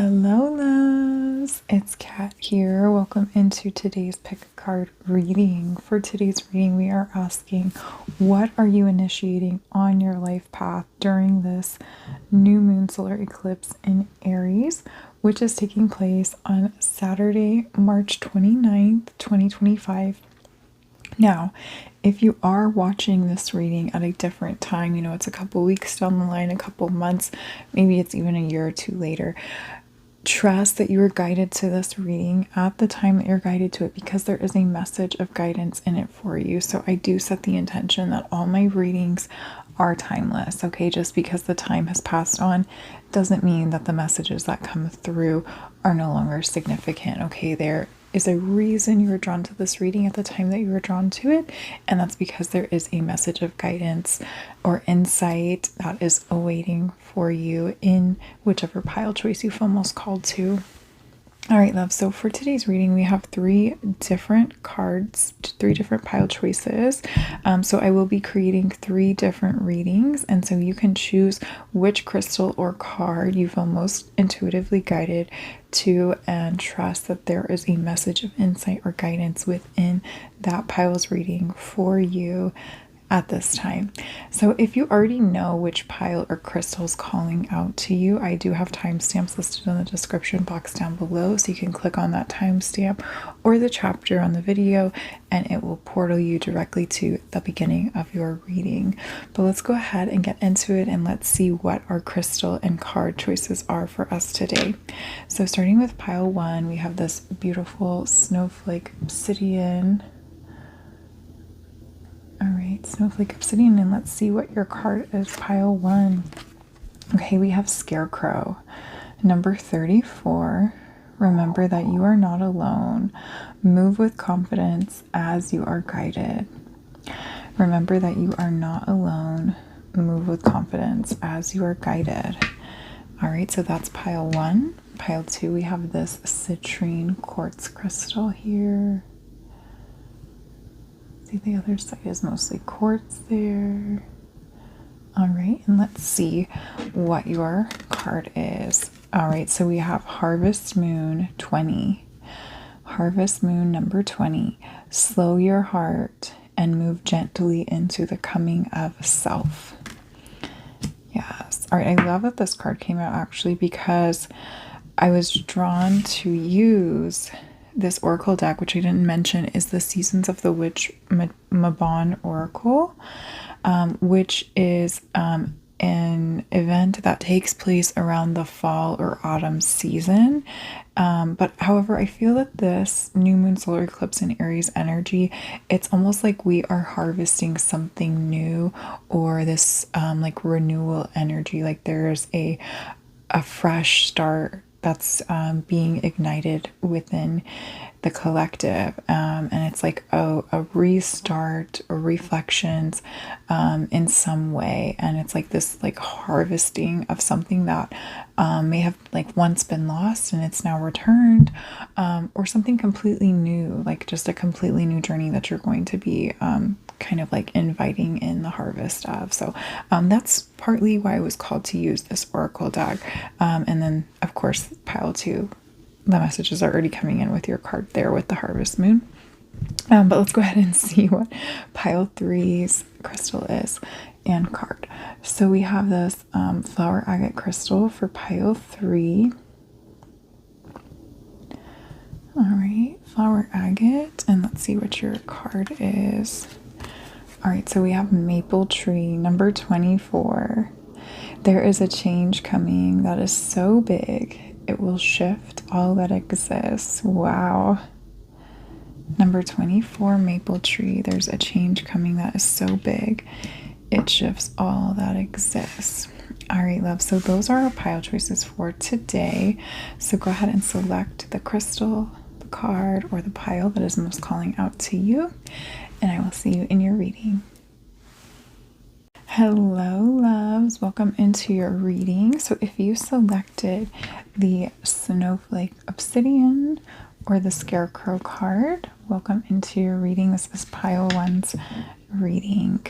Hello, loves. It's Kat here. Welcome into today's pick a card reading. For today's reading, we are asking, what are you initiating on your life path during this new moon solar eclipse in Aries, which is taking place on Saturday, March 29th, 2025. Now, if you are watching this reading at a different time, it's a couple weeks down the line, a couple months, maybe it's even a year or two later, trust that you were guided to this reading at the time that you're guided to it, because there is a message of guidance in it for you. So I do set the intention that all my readings are timeless, okay? Just because the time has passed on doesn't mean that the messages that come through are no longer significant, okay? There is a reason you were drawn to this reading at the time that you were drawn to it, and that's because there is a message of guidance or insight that is awaiting for you in whichever pile choice you feel most called to. All right, love. So for today's reading, we have three different cards, three different pile choices. So I will be creating three different readings. And so you can choose which crystal or card you feel most intuitively guided to, and trust that there is a message of insight or guidance within that pile's reading for you at this time. So if you already know which pile or crystal is calling out to you, I do have timestamps listed in the description box down below, so you can click on that timestamp or the chapter on the video and it will portal you directly to the beginning of your reading. But let's go ahead and get into it, and let's see what our crystal and card choices are for us today. So starting with pile 1, we have this beautiful Snowflake Obsidian. All right, Snowflake Obsidian, and let's see what your card is, pile 1. Okay, we have Scarecrow. Number 34, remember that you are not alone. Move with confidence as you are guided. Remember that you are not alone. Move with confidence as you are guided. All right, so that's pile 1. Pile 2, we have this Citrine quartz crystal here. See, the other side is mostly quartz there. All right, and let's see what your card is. All right, so we have Harvest Moon 20. Harvest Moon number 20. Slow your heart and move gently into the coming of self. Yes. All right, I love that this card came out actually, because I was drawn to use this oracle deck, which I didn't mention, is the Seasons of the Witch Mabon Oracle, which is an event that takes place around the fall or autumn season. But however, I feel that this new moon solar eclipse in Aries energy, it's almost like we are harvesting something new, or this like renewal energy, like there's a fresh start that's being ignited within the collective, and it's like a restart or reflections in some way, and it's like this like harvesting of something that may have like once been lost and it's now returned, or something completely new, like just a completely new journey that you're going to be kind of like inviting in the harvest of. So that's partly why I was called to use this oracle deck. And then of course pile 2, the messages are already coming in with your card there with the Harvest Moon. But let's go ahead and see what pile 3's crystal is and card. So we have this flower agate crystal for pile 3. All right, flower agate, and let's see what your card is. All right, so we have maple tree, number 24. There is a change coming that is so big, it will shift all that exists. Wow. Number 24, maple tree. There's a change coming that is so big, it shifts all that exists. All right, love. So those are our pile choices for today. So go ahead and select the crystal, the card, or the pile that is most calling out to you, and I will see you in your reading. Hello, loves. Welcome into your reading. So if you selected the Snowflake Obsidian or the Scarecrow card, welcome into your reading. This is pile 1's reading.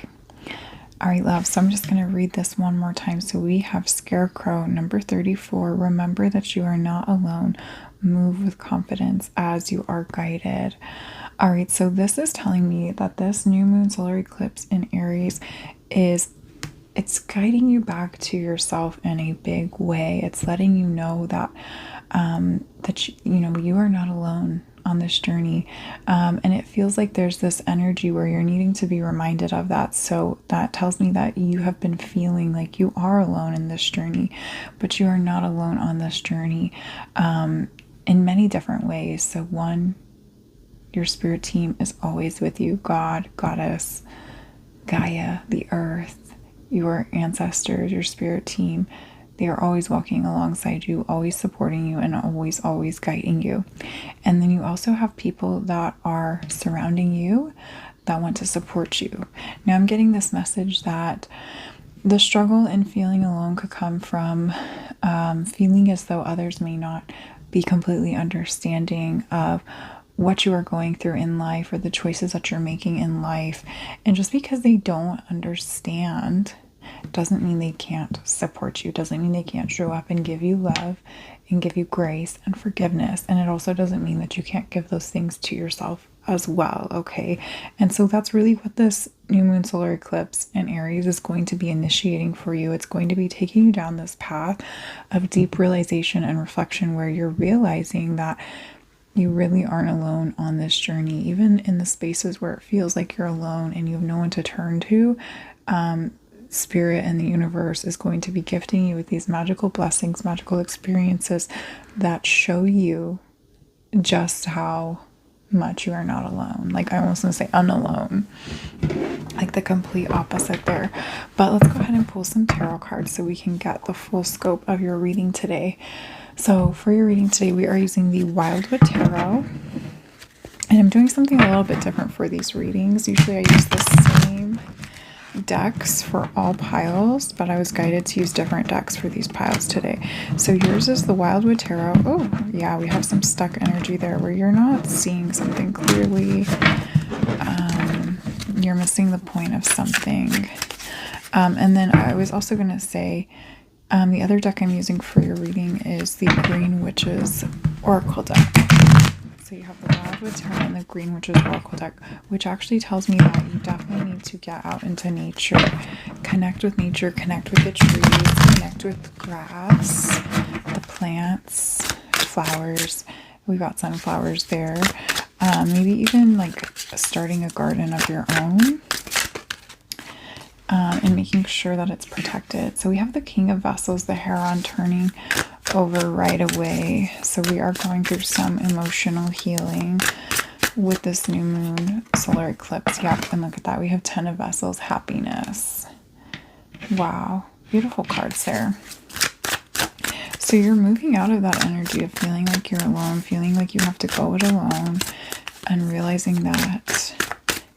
All right, love. So I'm just going to read this one more time. So we have Scarecrow, number 34. Remember that you are not alone. Move with confidence as you are guided. All right, so this is telling me that this new moon solar eclipse in Aries it's guiding you back to yourself in a big way. It's letting you know that you are not alone on this journey, and it feels like there's this energy where you're needing to be reminded of that. So that tells me that you have been feeling like you are alone in this journey, but you are not alone on this journey, in many different ways. So one, your spirit team is always with you. God, Goddess, Gaia, the earth, your ancestors, your spirit team, they are always walking alongside you, always supporting you, and always guiding you. And then you also have people that are surrounding you that want to support you. Now I'm getting this message that the struggle and feeling alone could come from feeling as though others may not be completely understanding of what you are going through in life or the choices that you're making in life. And just because they don't understand doesn't mean they can't support you, doesn't mean they can't show up and give you love and give you grace and forgiveness. And it also doesn't mean that you can't give those things to yourself as well, okay? And so that's really what this new moon solar eclipse in Aries is going to be initiating for you. It's going to be taking you down this path of deep realization and reflection where you're realizing that you really aren't alone on this journey. Even in the spaces where it feels like you're alone and you have no one to turn to, Spirit and the universe is going to be gifting you with these magical blessings, magical experiences that show you just how much you are not alone. Like, I almost want to say unalone, like the complete opposite there. But let's go ahead and pull some tarot cards so we can get the full scope of your reading today. So for your reading today, we are using the Wildwood Tarot, and I'm doing something a little bit different for these readings. Usually I use the same decks for all piles, but I was guided to use different decks for these piles today. So yours is the Wildwood Tarot. Oh yeah, we have some stuck energy there where you're not seeing something clearly. You're missing the point of something. And then I was also going to say, the other deck I'm using for your reading is the Green Witches Oracle deck. So you have the Wildwood Tarot and the Green Witches Oracle deck, which actually tells me that you definitely need to get out into nature, connect with nature, connect with the trees, connect with the grass, the plants, flowers. We got sunflowers there. Maybe even like starting a garden of your own. And making sure that it's protected. So we have the King of Vessels, the Heron turning over right away. So we are going through some emotional healing with this new moon solar eclipse. Yep, and look at that. We have 10 of Vessels, happiness. Wow, beautiful cards there. So you're moving out of that energy of feeling like you're alone, feeling like you have to go it alone, and realizing that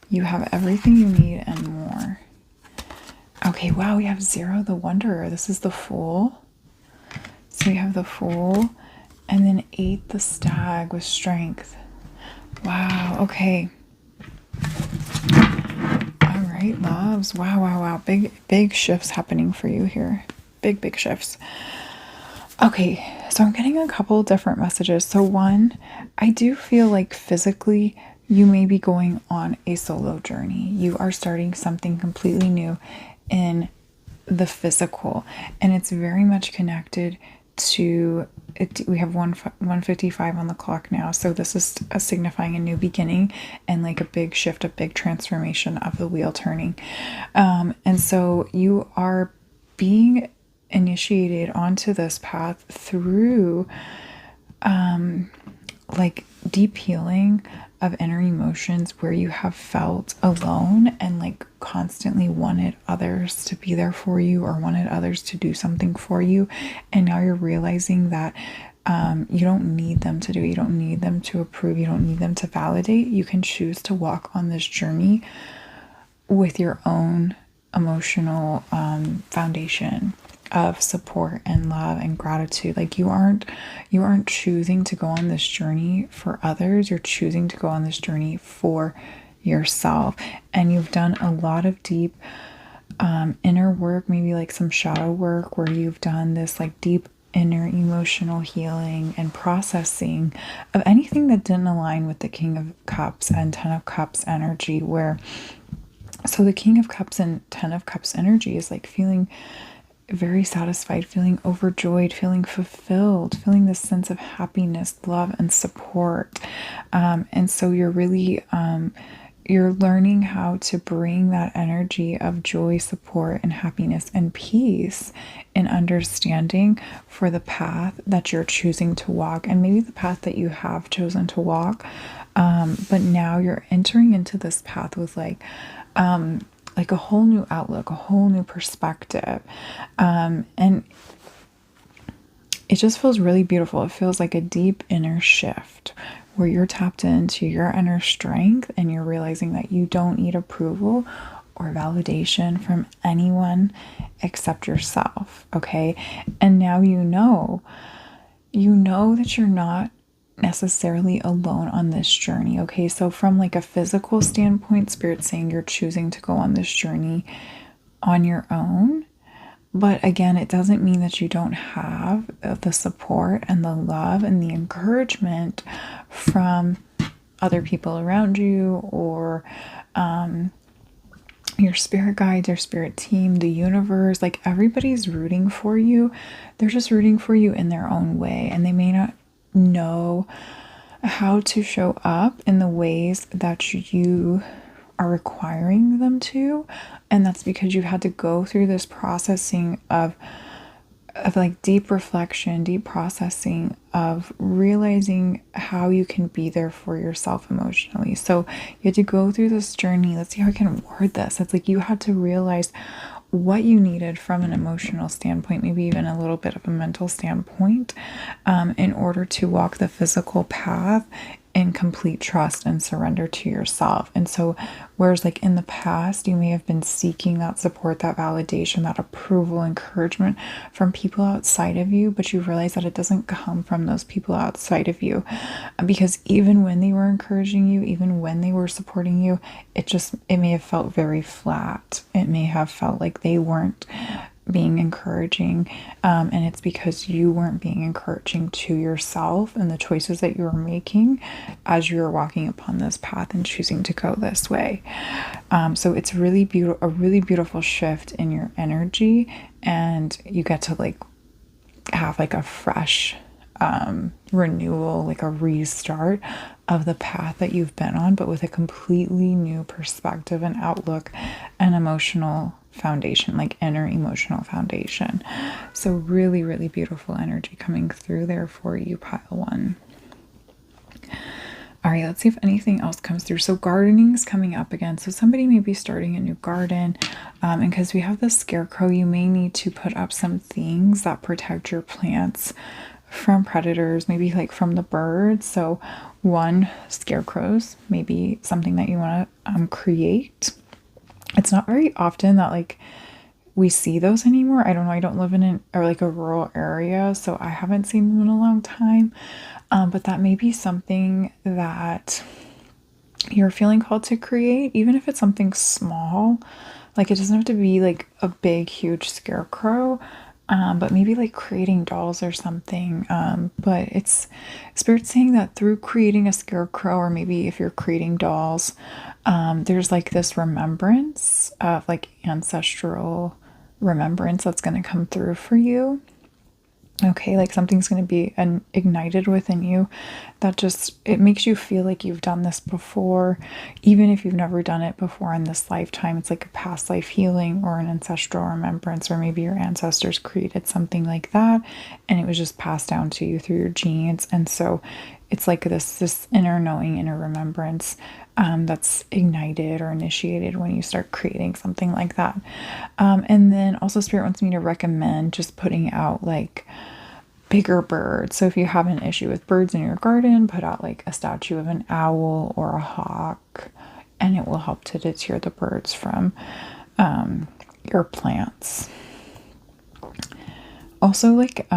you have everything you need and more. Okay, wow, we have Zero, the Wanderer. This is the Fool. So we have the Fool, and then 8, the Stag with Strength. Wow, okay. All right, loves. Wow, wow, wow. Big shifts happening for you here. Big shifts. Okay, so I'm getting a couple different messages. So one, I do feel like physically you may be going on a solo journey. You are starting something completely new in the physical, and it's very much connected to it. We have 1:55 on the clock now, so this is signifying a new beginning and like a big shift, a big transformation of the wheel turning, and so you are being initiated onto this path through like deep healing of inner emotions where you have felt alone and like constantly wanted others to be there for you or wanted others to do something for you. And now you're realizing that you don't need them to do it. You don't need them to approve. You don't need them to validate. You can choose to walk on this journey with your own emotional foundation of support and love and gratitude. Like you aren't choosing to go on this journey for others. You're choosing to go on this journey for yourself. And you've done a lot of deep inner work, maybe like some shadow work where you've done this like deep inner emotional healing and processing of anything that didn't align with the King of Cups and Ten of Cups energy. Where so the King of Cups and Ten of Cups energy is like feeling very satisfied, feeling overjoyed, feeling fulfilled, feeling this sense of happiness, love, and support. And so you're really you're learning how to bring that energy of joy, support, and happiness and peace and understanding for the path that you're choosing to walk, and maybe the path that you have chosen to walk. But now you're entering into this path with like a whole new outlook, a whole new perspective. And it just feels really beautiful. It feels like a deep inner shift where you're tapped into your inner strength and you're realizing that you don't need approval or validation from anyone except yourself. Okay. And now you know that you're not necessarily alone on this journey. Okay. So from like a physical standpoint, Spirit's saying you're choosing to go on this journey on your own. But again, it doesn't mean that you don't have the support and the love and the encouragement from other people around you, or your spirit guides, your spirit team, the universe. Like everybody's rooting for you. They're just rooting for you in their own way. And they may not know how to show up in the ways that you are requiring them to, and that's because you've had to go through this processing of like deep reflection, deep processing of realizing how you can be there for yourself emotionally. So you had to go through this journey. Let's see how I can word this. It's like you had to realize what you needed from an emotional standpoint, maybe even a little bit of a mental standpoint, in order to walk the physical path in complete trust and surrender to yourself. And so whereas like in the past you may have been seeking that support, that validation, that approval, encouragement from people outside of you, but you realize that it doesn't come from those people outside of you, because even when they were encouraging you, even when they were supporting you, it may have felt very flat. It may have felt like they weren't being encouraging, and it's because you weren't being encouraging to yourself and the choices that you were making as you were walking upon this path and choosing to go this way. So it's really a really beautiful shift in your energy, and you get to like have like a fresh renewal, like a restart of the path that you've been on, but with a completely new perspective and outlook and emotional foundation, like inner emotional foundation. So really, really beautiful energy coming through there for you, pile one. All right, let's see if anything else comes through. So gardening is coming up again. So somebody may be starting a new garden. And because we have the Scarecrow, you may need to put up some things that protect your plants from predators, maybe like from the birds. So one, scarecrows, maybe something that you want to create. It's not very often that like we see those anymore. I don't know. I don't live in a rural area, so I haven't seen them in a long time. But that may be something that you're feeling called to create, even if it's something small. Like it doesn't have to be like a big, huge scarecrow, but maybe like creating dolls or something. But it's Spirit saying that through creating a scarecrow, or maybe if you're creating dolls, there's like this remembrance of like ancestral remembrance that's going to come through for you. Okay, like something's going to be ignited within you that just, it makes you feel like you've done this before, even if you've never done it before in this lifetime. It's like a past life healing or an ancestral remembrance, or maybe your ancestors created something like that and it was just passed down to you through your genes. And so it's like this inner knowing, inner remembrance that's ignited or initiated when you start creating something like that. And then also Spirit wants me to recommend just putting out like bigger birds. So if you have an issue with birds in your garden, put out like a statue of an owl or a hawk, and it will help to deter the birds from your plants. Also like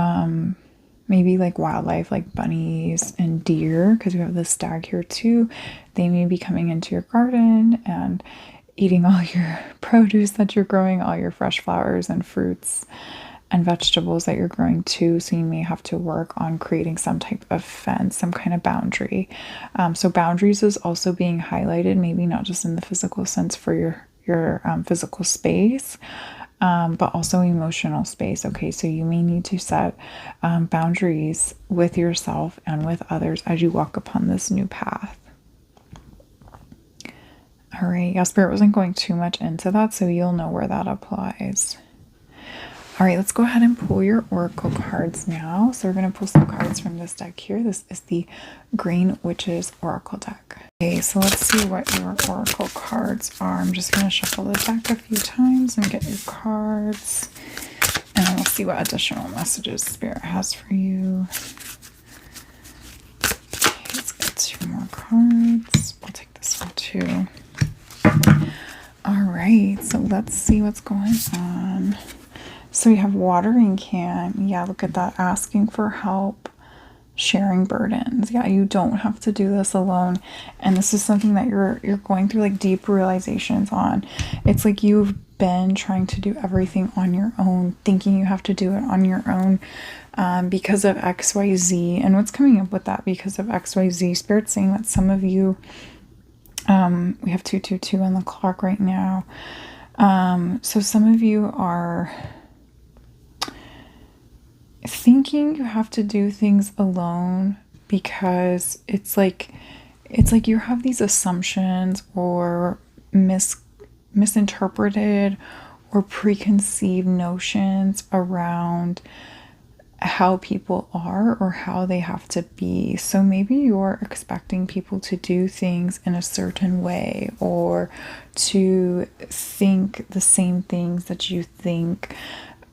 maybe like wildlife like bunnies and deer, because we have the stag here too. They may be coming into your garden, and eating all your produce that you're growing, all your fresh flowers and fruits and vegetables that you're growing too. So you may have to work on creating some type of fence, some kind of boundary. So boundaries is also being highlighted, maybe not just in the physical sense for your physical space, but also emotional space. Okay, so you may need to set boundaries with yourself and with others as you walk upon this new path. All right, yeah, Spirit wasn't going too much into that, so you'll know where that applies. All right, let's go ahead and pull your oracle cards now. So we're going to pull some cards from this deck here. This is the Green Witches Oracle deck. Okay, so let's see what your oracle cards are. I'm just going to shuffle the deck a few times and get your cards. And then we'll see what additional messages Spirit has for you. Okay, let's get 2 more cards. We'll take this one too. All right, so let's see what's going on. So we have watering can. Yeah, look at that. Asking for help, sharing burdens. Yeah, you don't have to do this alone. And this is something that you're going through like deep realizations on. It's like you've been trying to do everything on your own, thinking you have to do it on your own because of XYZ. And what's coming up with that because of XYZ? Spirit's saying that some of you, we have 222 on the clock right now. So some of you are thinking you have to do things alone because it's like you have these assumptions or misinterpreted or preconceived notions around how people are or how they have to be. So maybe you're expecting people to do things in a certain way or to think the same things that you think,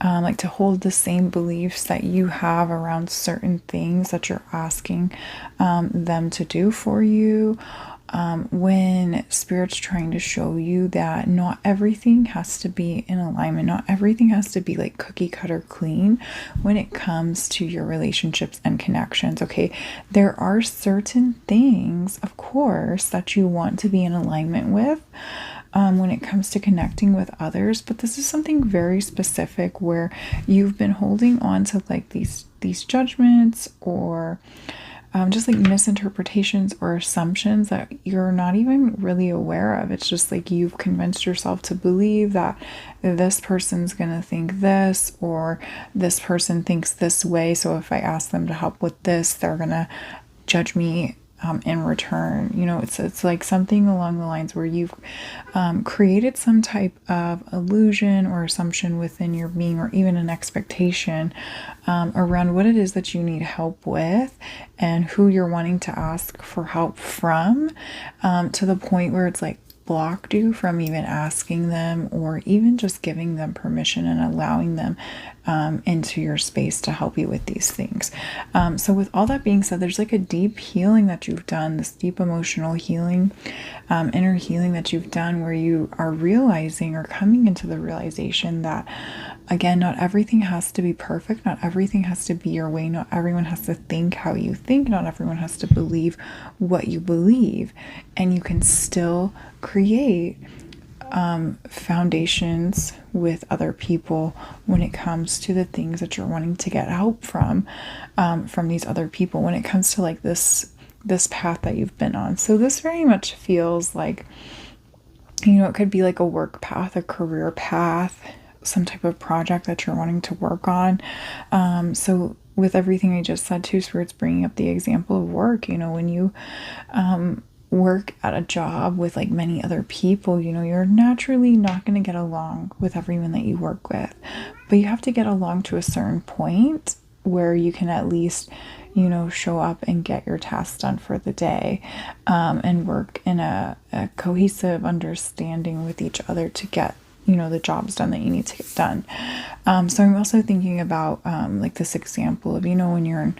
like to hold the same beliefs that you have around certain things that you're asking them to do for you. When Spirit's trying to show you that not everything has to be in alignment, not everything has to be like cookie cutter clean when it comes to your relationships and connections. Okay, there are certain things, of course, that you want to be in alignment with when it comes to connecting with others, but this is something very specific where you've been holding on to like these judgments or just like misinterpretations or assumptions that you're not even really aware of. It's just like you've convinced yourself to believe that this person's gonna think this or this person thinks this way, so if I ask them to help with this, they're gonna judge me in return. You know, it's like something along the lines where you've created some type of illusion or assumption within your being, or even an expectation around what it is that you need help with and who you're wanting to ask for help from, to the point where it's like blocked you from even asking them or even just giving them permission and allowing them into your space to help you with these things. So with all that being said, there's like a deep healing that you've done, this deep emotional healing, inner healing that you've done, where you are realizing or coming into the realization that, again, not everything has to be perfect. Not everything has to be your way. Not everyone has to think how you think. Not everyone has to believe what you believe. And you can still create foundations with other people when it comes to the things that you're wanting to get help from these other people, when it comes to like this path that you've been on. So this very much feels like, you know, it could be like a work path, a career path, some type of project that you're wanting to work on. So with everything I just said too, Spirit's bringing up the example of work. You know, when you work at a job with like many other people, you know, you're naturally not going to get along with everyone that you work with, but you have to get along to a certain point where you can at least, you know, show up and get your tasks done for the day, and work in a cohesive understanding with each other to get, you know, the jobs done that you need to get done. So I'm also thinking about like this example of, you know, when you're in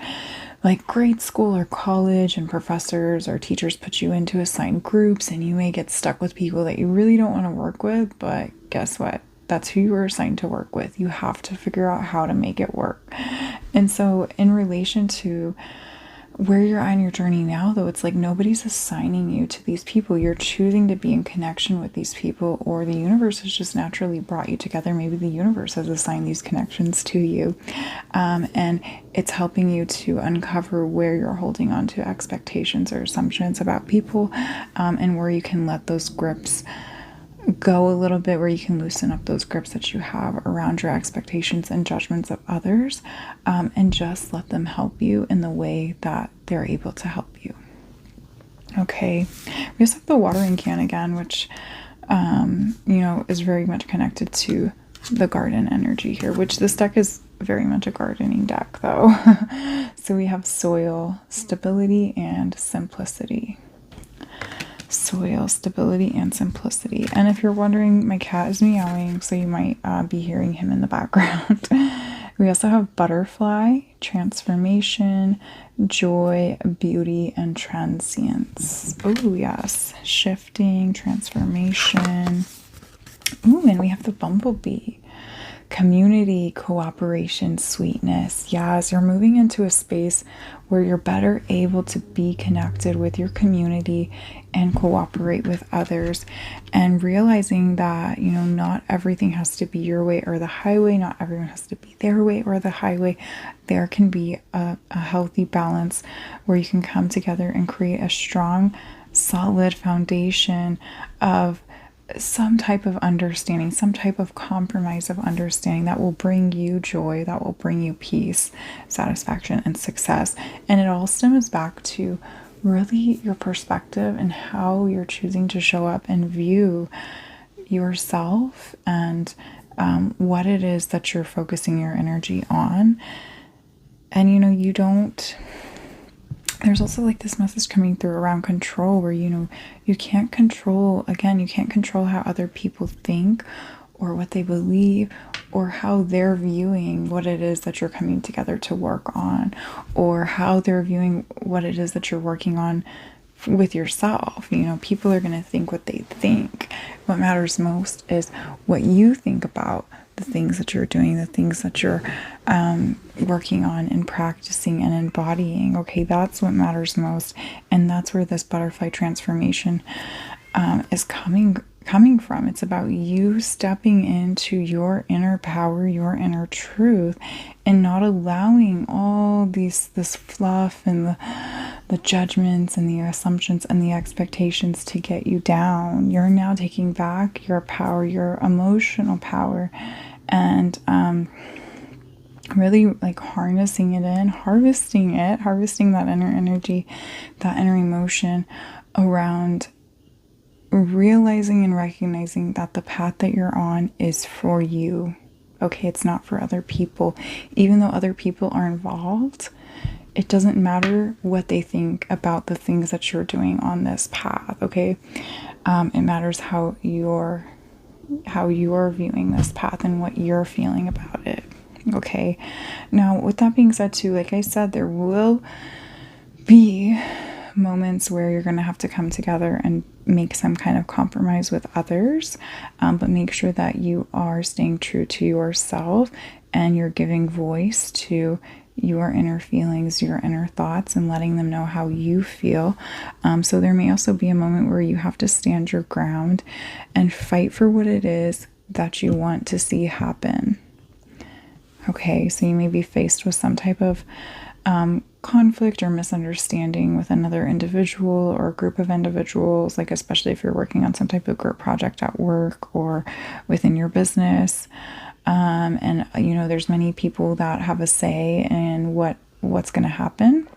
like grade school or college and professors or teachers put you into assigned groups and you may get stuck with people that you really don't want to work with, but guess what? That's who you were assigned to work with. You have to figure out how to make it work. And so in relation to where you're on your journey now, though, it's like nobody's assigning you to these people. You're choosing to be in connection with these people, or the universe has just naturally brought you together. Maybe the universe has assigned these connections to you, and it's helping you to uncover where you're holding on to expectations or assumptions about people, and where you can let those grips go a little bit, where you can loosen up those grips that you have around your expectations and judgments of others, and just let them help you in the way that they're able to help you. Okay, we also have the watering can again, which is very much connected to the garden energy here, which this deck is very much a gardening deck though. So we have soil, stability, and simplicity. Soil, stability, and simplicity. And if you're wondering, my cat is meowing, so you might be hearing him in the background. We also have butterfly, transformation, joy, beauty, and transience. Oh yes, shifting, transformation. Ooh, and we have the bumblebee. Community, cooperation, sweetness. Yes, you're moving into a space where you're better able to be connected with your community and cooperate with others, and realizing that, not everything has to be your way or the highway. Not everyone has to be their way or the highway. There can be a healthy balance where you can come together and create a strong, solid foundation of some type of understanding, some type of compromise of understanding that will bring you joy, that will bring you peace, satisfaction, and success. And it all stems back to really your perspective and how you're choosing to show up and view yourself, and what it is that you're focusing your energy on. And there's also like this message coming through around control, where you can't control how other people think or what they believe or how they're viewing what it is that you're coming together to work on, or how they're viewing what it is that you're working on with yourself. People are going to think what they think. What matters most is what you think about the things that you're doing, the things that you're working on and practicing and embodying. Okay, that's what matters most. And that's where this butterfly transformation is coming from. It's about you stepping into your inner power, your inner truth, and not allowing all this fluff and the judgments and the assumptions and the expectations to get you down. You're now taking back your power, your emotional power, and really like harnessing harvesting that inner energy, that inner emotion around realizing and recognizing that the path that you're on is for you. Okay, it's not for other people. Even though other people are involved, it doesn't matter what they think about the things that you're doing on this path. Okay, it matters how you're viewing this path and what you're feeling about it. Okay, now with that being said too, like I said, there will be moments where you're going to have to come together and make some kind of compromise with others, but make sure that you are staying true to yourself and you're giving voice to your inner feelings, your inner thoughts, and letting them know how you feel. So there may also be a moment where you have to stand your ground and fight for what it is that you want to see happen. Okay, so you may be faced with some type of conflict or misunderstanding with another individual or a group of individuals, like especially if you're working on some type of group project at work or within your business. And there's many people that have a say in what's going to happen.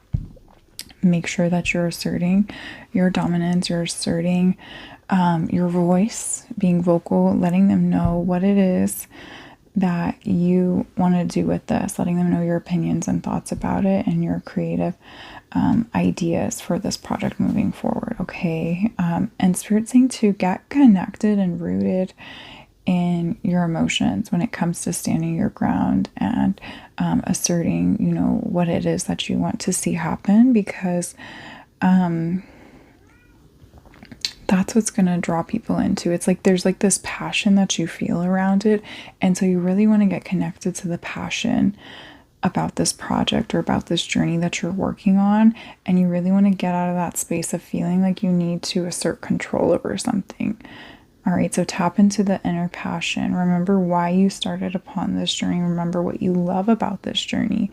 Make sure that you're asserting your dominance, you're asserting your voice, being vocal, letting them know what it is that you want to do with this, letting them know your opinions and thoughts about it and your creative ideas for this project moving forward. Okay, and Spirit's saying to get connected and rooted in your emotions when it comes to standing your ground and asserting, what it is that you want to see happen, because that's what's going to draw people into. It's like there's like this passion that you feel around it, and so you really want to get connected to the passion about this project or about this journey that you're working on, and you really want to get out of that space of feeling like you need to assert control over something. All right, so tap into the inner passion. Remember why you started upon this journey. Remember what you love about this journey.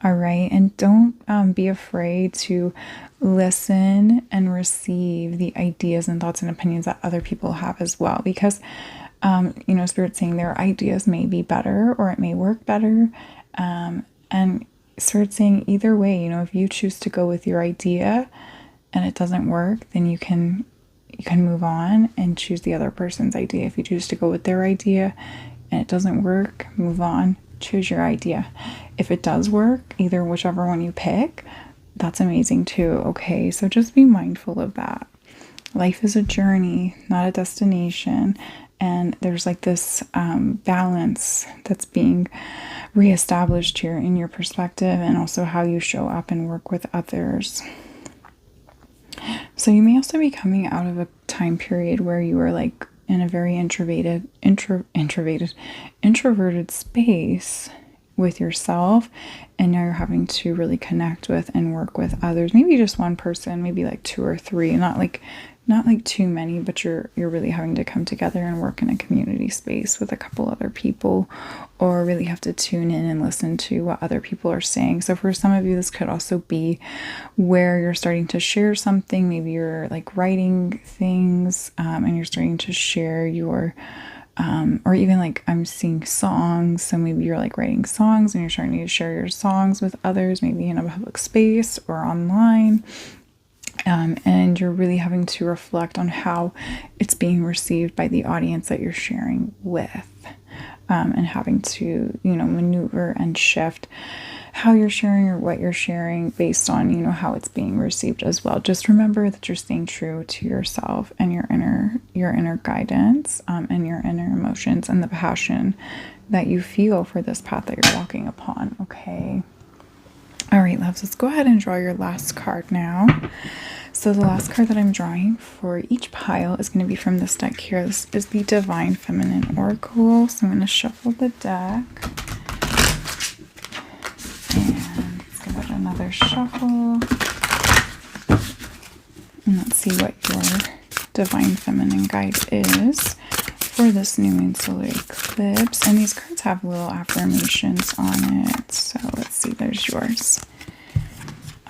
All right, and don't be afraid to listen and receive the ideas and thoughts and opinions that other people have as well, because Spirit's saying their ideas may be better or it may work better. And Spirit's saying either way, if you choose to go with your idea and it doesn't work, then you can move on and choose the other person's idea. If you choose to go with their idea and it doesn't work, move on, choose your idea. If it does work, either whichever one you pick, that's amazing too. Okay, so just be mindful of that. Life is a journey, not a destination. And there's like this balance that's being reestablished here in your perspective, and also how you show up and work with others. So you may also be coming out of a time period where you were like in a very introverted space with yourself, and now you're having to really connect with and work with others. Maybe just one person, maybe like 2 or 3, not like too many, but you're really having to come together and work in a community space with a couple other people, or really have to tune in and listen to what other people are saying. So for some of you, this could also be where you're starting to share something. Maybe you're like writing things, and you're starting to share your or even like I'm seeing songs. So maybe you're like writing songs and you're starting to share your songs with others, maybe in a public space or online. And you're really having to reflect on how it's being received by the audience that you're sharing with, and having to, maneuver and shift how you're sharing or what you're sharing based on, how it's being received as well. Just remember that you're staying true to yourself and your inner guidance, and your inner emotions and the passion that you feel for this path that you're walking upon. Okay. All right, loves, let's go ahead and draw your last card now. So the last card that I'm drawing for each pile is going to be from this deck here. This is the Divine Feminine Oracle. So I'm going to shuffle the deck. And let's give it another shuffle. And let's see what your Divine Feminine guide is for this new moon solar eclipse. And these cards have little affirmations on it. So let's see, there's yours.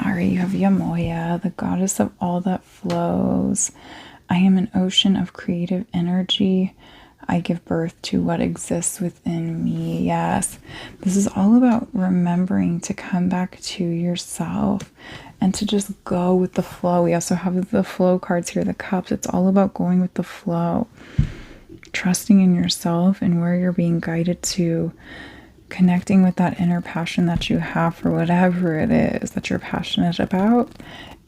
All right, you have Yamoya, the goddess of all that flows. I am an ocean of creative energy. I give birth to what exists within me. Yes, this is all about remembering to come back to yourself and to just go with the flow. We also have the flow cards here, the cups. It's all about going with the flow, trusting in yourself and where you're being guided to, connecting with that inner passion that you have for whatever it is that you're passionate about,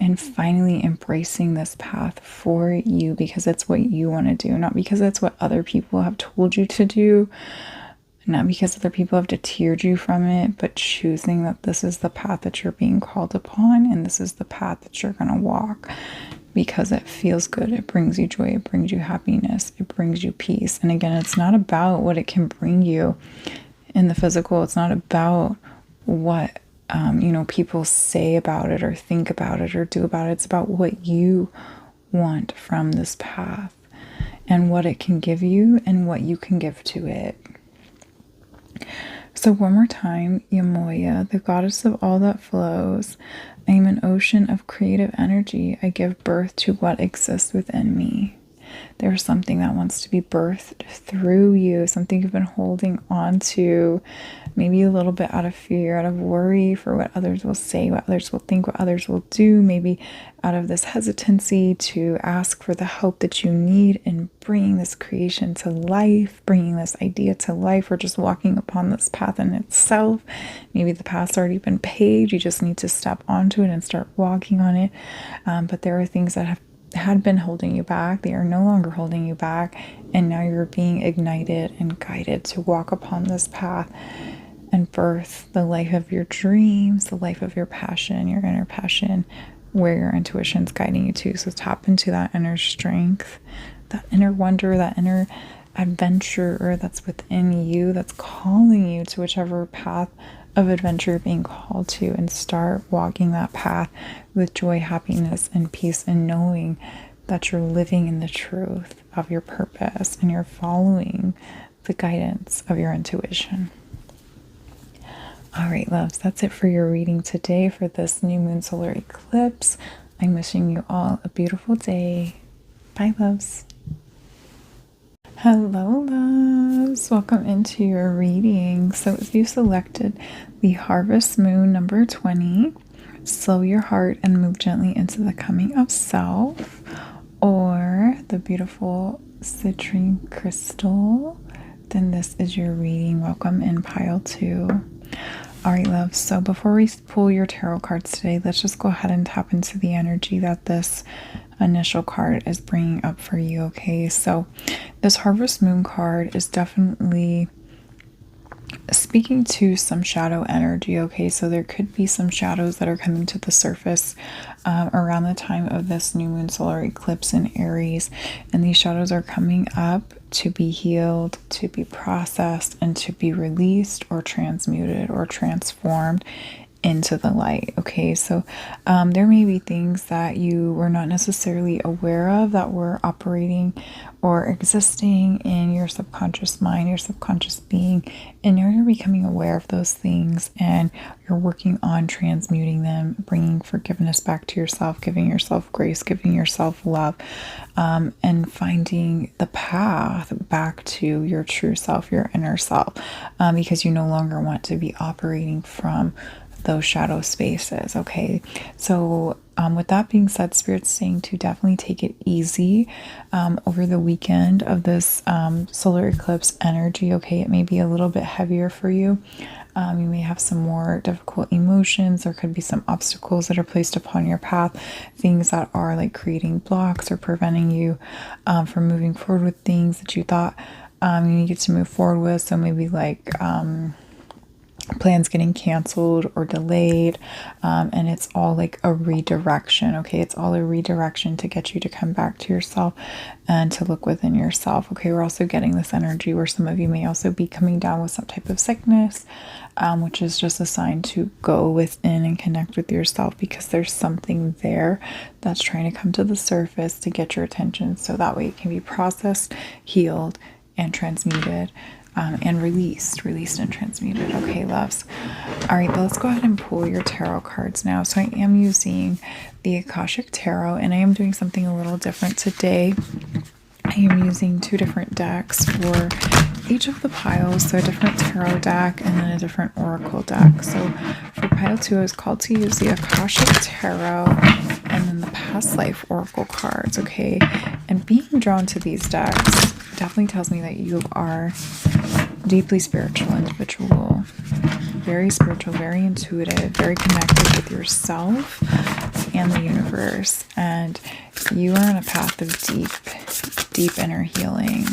and finally embracing this path for you because it's what you want to do, not because it's what other people have told you to do, not because other people have deterred you from it, but choosing that this is the path that you're being called upon, and this is the path that you're going to walk because it feels good, it brings you joy, it brings you happiness, it brings you peace. And again, it's not about what it can bring you in the physical. It's not about what people say about it or think about it or do about it. It's about what you want from this path and what it can give you and what you can give to it. So one more time, Yamoya, the goddess of all that flows. I am an ocean of creative energy. I give birth to what exists within me. There's something that wants to be birthed through you, something you've been holding on to, maybe a little bit out of fear, out of worry for what others will say, what others will think, what others will do, maybe out of this hesitancy to ask for the help that you need in bringing this creation to life, bringing this idea to life, or just walking upon this path in itself. Maybe the path's already been paved, you just need to step onto it and start walking on it. But there are things that had been holding you back. They are no longer holding you back, and now you're being ignited and guided to walk upon this path and birth the life of your dreams, the life of your passion, your inner passion, where your intuition's guiding you to. So tap into that inner strength, that inner wonder, that inner adventurer that's within you, that's calling you to whichever path of adventure you're being called to, and start walking that path with joy, happiness, and peace, and knowing that you're living in the truth of your purpose and you're following the guidance of your intuition. All right, loves, that's it for your reading today for this new moon solar eclipse. I'm wishing you all a beautiful day. Bye, loves. Hello, loves. Welcome into your reading. So if you selected the Harvest Moon number 20, slow your heart and move gently into the coming of self, or the beautiful citrine crystal, then this is your reading. Welcome in pile 2. All right, love. So before we pull your tarot cards today, let's just go ahead and tap into the energy that this initial card is bringing up for you. Okay, so this Harvest Moon card is definitely speaking to some shadow energy. Okay, so there could be some shadows that are coming to the surface around the time of this new moon solar eclipse in Aries, and these shadows are coming up to be healed, to be processed, and to be released or transmuted or transformed into the light. Okay, so there may be things that you were not necessarily aware of that were operating or existing in your subconscious mind, your subconscious being, and you're becoming aware of those things, and you're working on transmuting them, bringing forgiveness back to yourself, giving yourself grace, giving yourself love, and finding the path back to your true self, your inner self, because you no longer want to be operating from those shadow spaces. Okay, so with that being said, Spirit's saying to definitely take it easy over the weekend of this solar eclipse energy. Okay, it may be a little bit heavier for you. You may have some more difficult emotions. There could be some obstacles that are placed upon your path, things that are like creating blocks or preventing you from moving forward with things that you thought you needed to move forward with. So maybe like plans getting canceled or delayed, and it's all like a redirection. Okay, it's all a redirection to get you to come back to yourself and to look within yourself. Okay, we're also getting this energy where some of you may also be coming down with some type of sickness, which is just a sign to go within and connect with yourself, because there's something there that's trying to come to the surface to get your attention, so that way it can be processed, healed, and transmuted. And released and transmuted. Okay, loves. All right, let's go ahead and pull your tarot cards now. So I am using the Akashic Tarot, and I am doing something a little different today. I am using 2 different decks for each of the piles, so a different tarot deck and then a different oracle deck. So for pile 2, I was called to use the Akashic Tarot and then the past life oracle cards. Okay, and being drawn to these decks definitely tells me that you are deeply spiritual individual, very spiritual, very intuitive, very connected with yourself and the universe, and you are on a path of deep inner healing,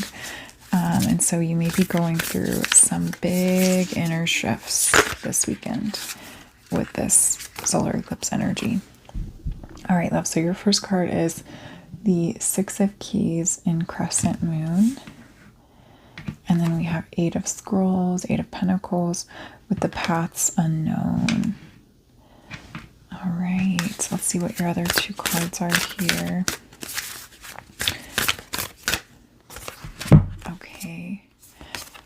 and so you may be going through some big inner shifts this weekend with this solar eclipse energy. All right, love, so your first card is the 6 of Keys in Crescent Moon. And then we have 8 of Scrolls, 8 of Pentacles with the Paths Unknown. All right, so let's see what your other 2 cards are here. Okay.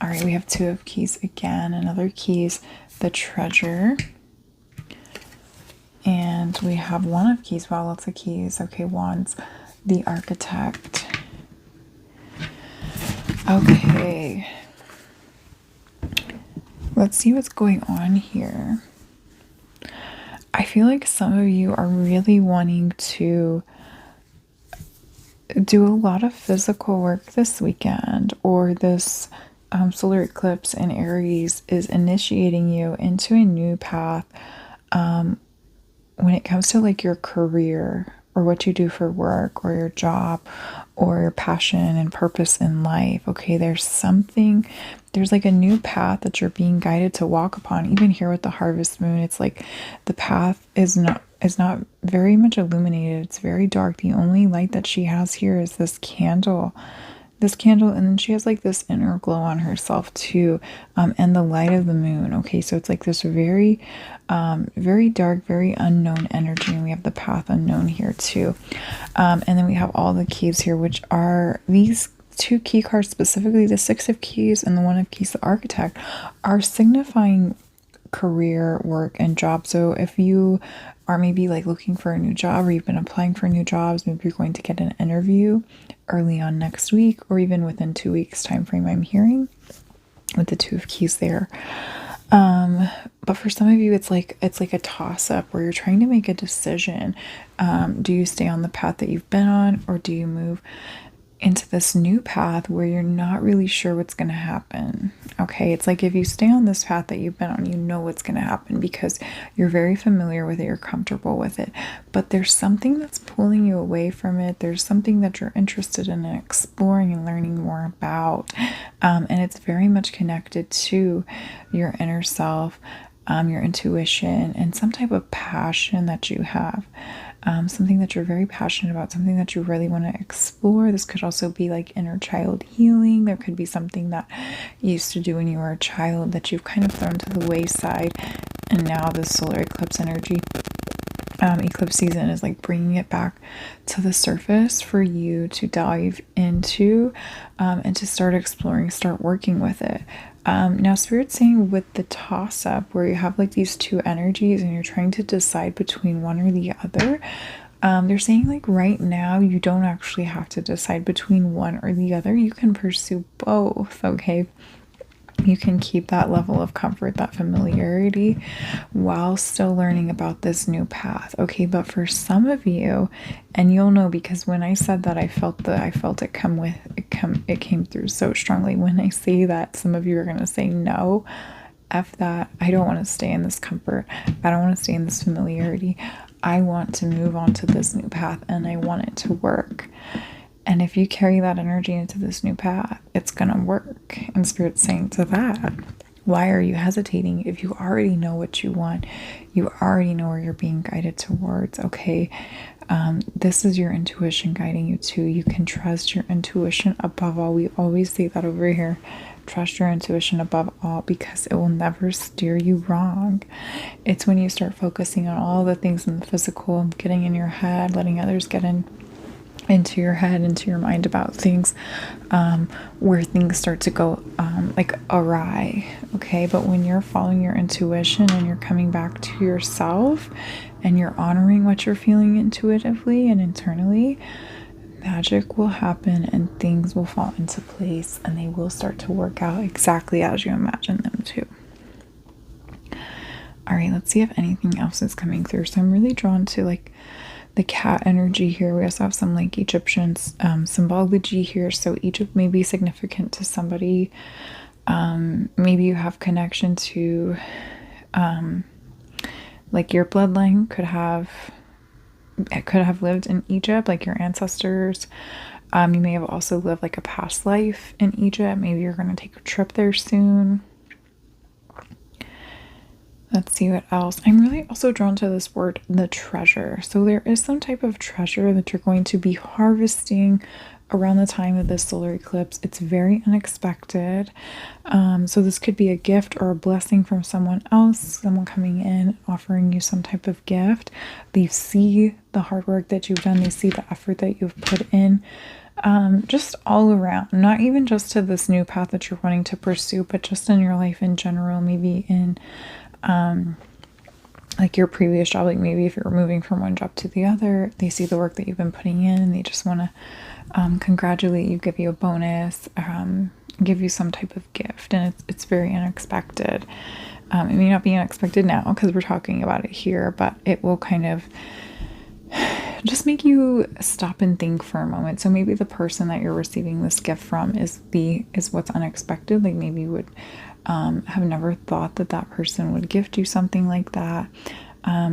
All right, we have 2 of Keys again, another Keys, the Treasure. And we have 1 of Keys. Wow, lots of keys. Okay, Wands, the Architect. Okay, let's see what's going on here. I feel like some of you are really wanting to do a lot of physical work this weekend, or this solar eclipse in Aries is initiating you into a new path when it comes to like your career, or what you do for work, or your job, or your passion and purpose in life. Okay, there's like a new path that you're being guided to walk upon. Even here with the Harvest Moon, it's like the path is not very much illuminated. It's very dark. The only light that she has here is this candle this candle, and then she has like this inner glow on herself too, and the light of the moon. Okay, so it's like this very very dark, very unknown energy, and we have the path unknown here too. And then we have all the keys here, which are these two key cards, specifically the Six of Keys and the One of Keys, the Architect, are signifying career, work, and job. So if you are maybe like looking for a new job, or you've been applying for new jobs, maybe you're going to get an interview early on next week, or even within 2 weeks time frame, I'm hearing with the Two of Keys there. But for some of you, it's like a toss-up where you're trying to make a decision. Do you stay on the path that you've been on, or do you move into this new path where you're not really sure what's going to happen? Okay, it's like if you stay on this path that you've been on, you know what's going to happen because you're very familiar with it, you're comfortable with it. But there's something that's pulling you away from it. There's something that you're interested in exploring and learning more about. And it's very much connected to your inner self, your intuition, and some type of passion that you have. Something that you're very passionate about, something that you really want to explore. This could also be like inner child healing. There could be something that you used to do when you were a child that you've kind of thrown to the wayside, and now the solar eclipse energy, eclipse season, is like bringing it back to the surface for you to dive into, and to start exploring, start working with it. Now Spirit's saying with the toss-up where you have like these two energies and you're trying to decide between one or the other, they're saying like right now you don't actually have to decide between one or the other. You can pursue both, okay? You can keep that level of comfort, that familiarity, while still learning about this new path. Okay, but for some of you, and you'll know because when I said that, I felt it came through so strongly. When I say that, some of you are gonna say no, F that. I don't want to stay in this comfort. I don't want to stay in this familiarity. I want to move on to this new path, and I want it to work. And if you carry that energy into this new path, it's going to work. And Spirit's saying to that, why are you hesitating if you already know what you want? You already know where you're being guided towards, okay? This is your intuition guiding you to. You can trust your intuition above all. We always say that over here. Trust your intuition above all because it will never steer you wrong. It's when you start focusing on all the things in the physical, getting in your head, letting others get into your head, into your mind about things, where things start to go like awry, okay? But when you're following your intuition and you're coming back to yourself and you're honoring what you're feeling intuitively and internally, magic will happen and things will fall into place and they will start to work out exactly as you imagine them to. All right, let's see if anything else is coming through. So I'm really drawn to like the cat energy here. We also have some like Egyptian symbology here. So Egypt may be significant to somebody. Maybe you have connection to like your bloodline could have lived in Egypt, like your ancestors. You may have also lived like a past life in Egypt. Maybe you're going to take a trip there soon. Let's see what else. I'm really also drawn to this word, the treasure. So there is some type of treasure that you're going to be harvesting around the time of this solar eclipse. It's very unexpected. So this could be a gift or a blessing from someone else, someone coming in, offering you some type of gift. They see the hard work that you've done. They see the effort that you've put in. Just all around, not even just to this new path that you're wanting to pursue, but just in your life in general, maybe in like your previous job, like maybe if you're moving from one job to the other, they see the work that you've been putting in and they just want to congratulate you, give you a bonus, give you some type of gift, and it's very unexpected. It may not be unexpected now because we're talking about it here, but it will kind of just make you stop and think for a moment. So maybe the person that you're receiving this gift from is what's unexpected. Like maybe you would have never thought that person would gift you something like that.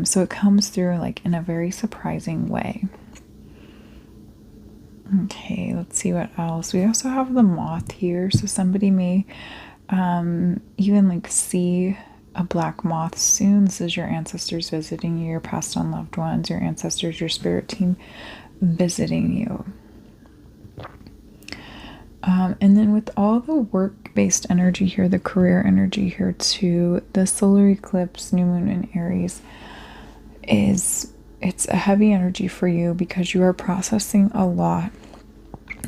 So it comes through like in a very surprising way. Okay, let's see what else. We also have the moth here. So somebody may even like see a black moth soon. This is your ancestors visiting you, your passed on loved ones, your ancestors, your spirit team visiting you. And then with all the work-based energy here, the career energy here too, the solar eclipse, new moon in Aries it's a heavy energy for you because you are processing a lot.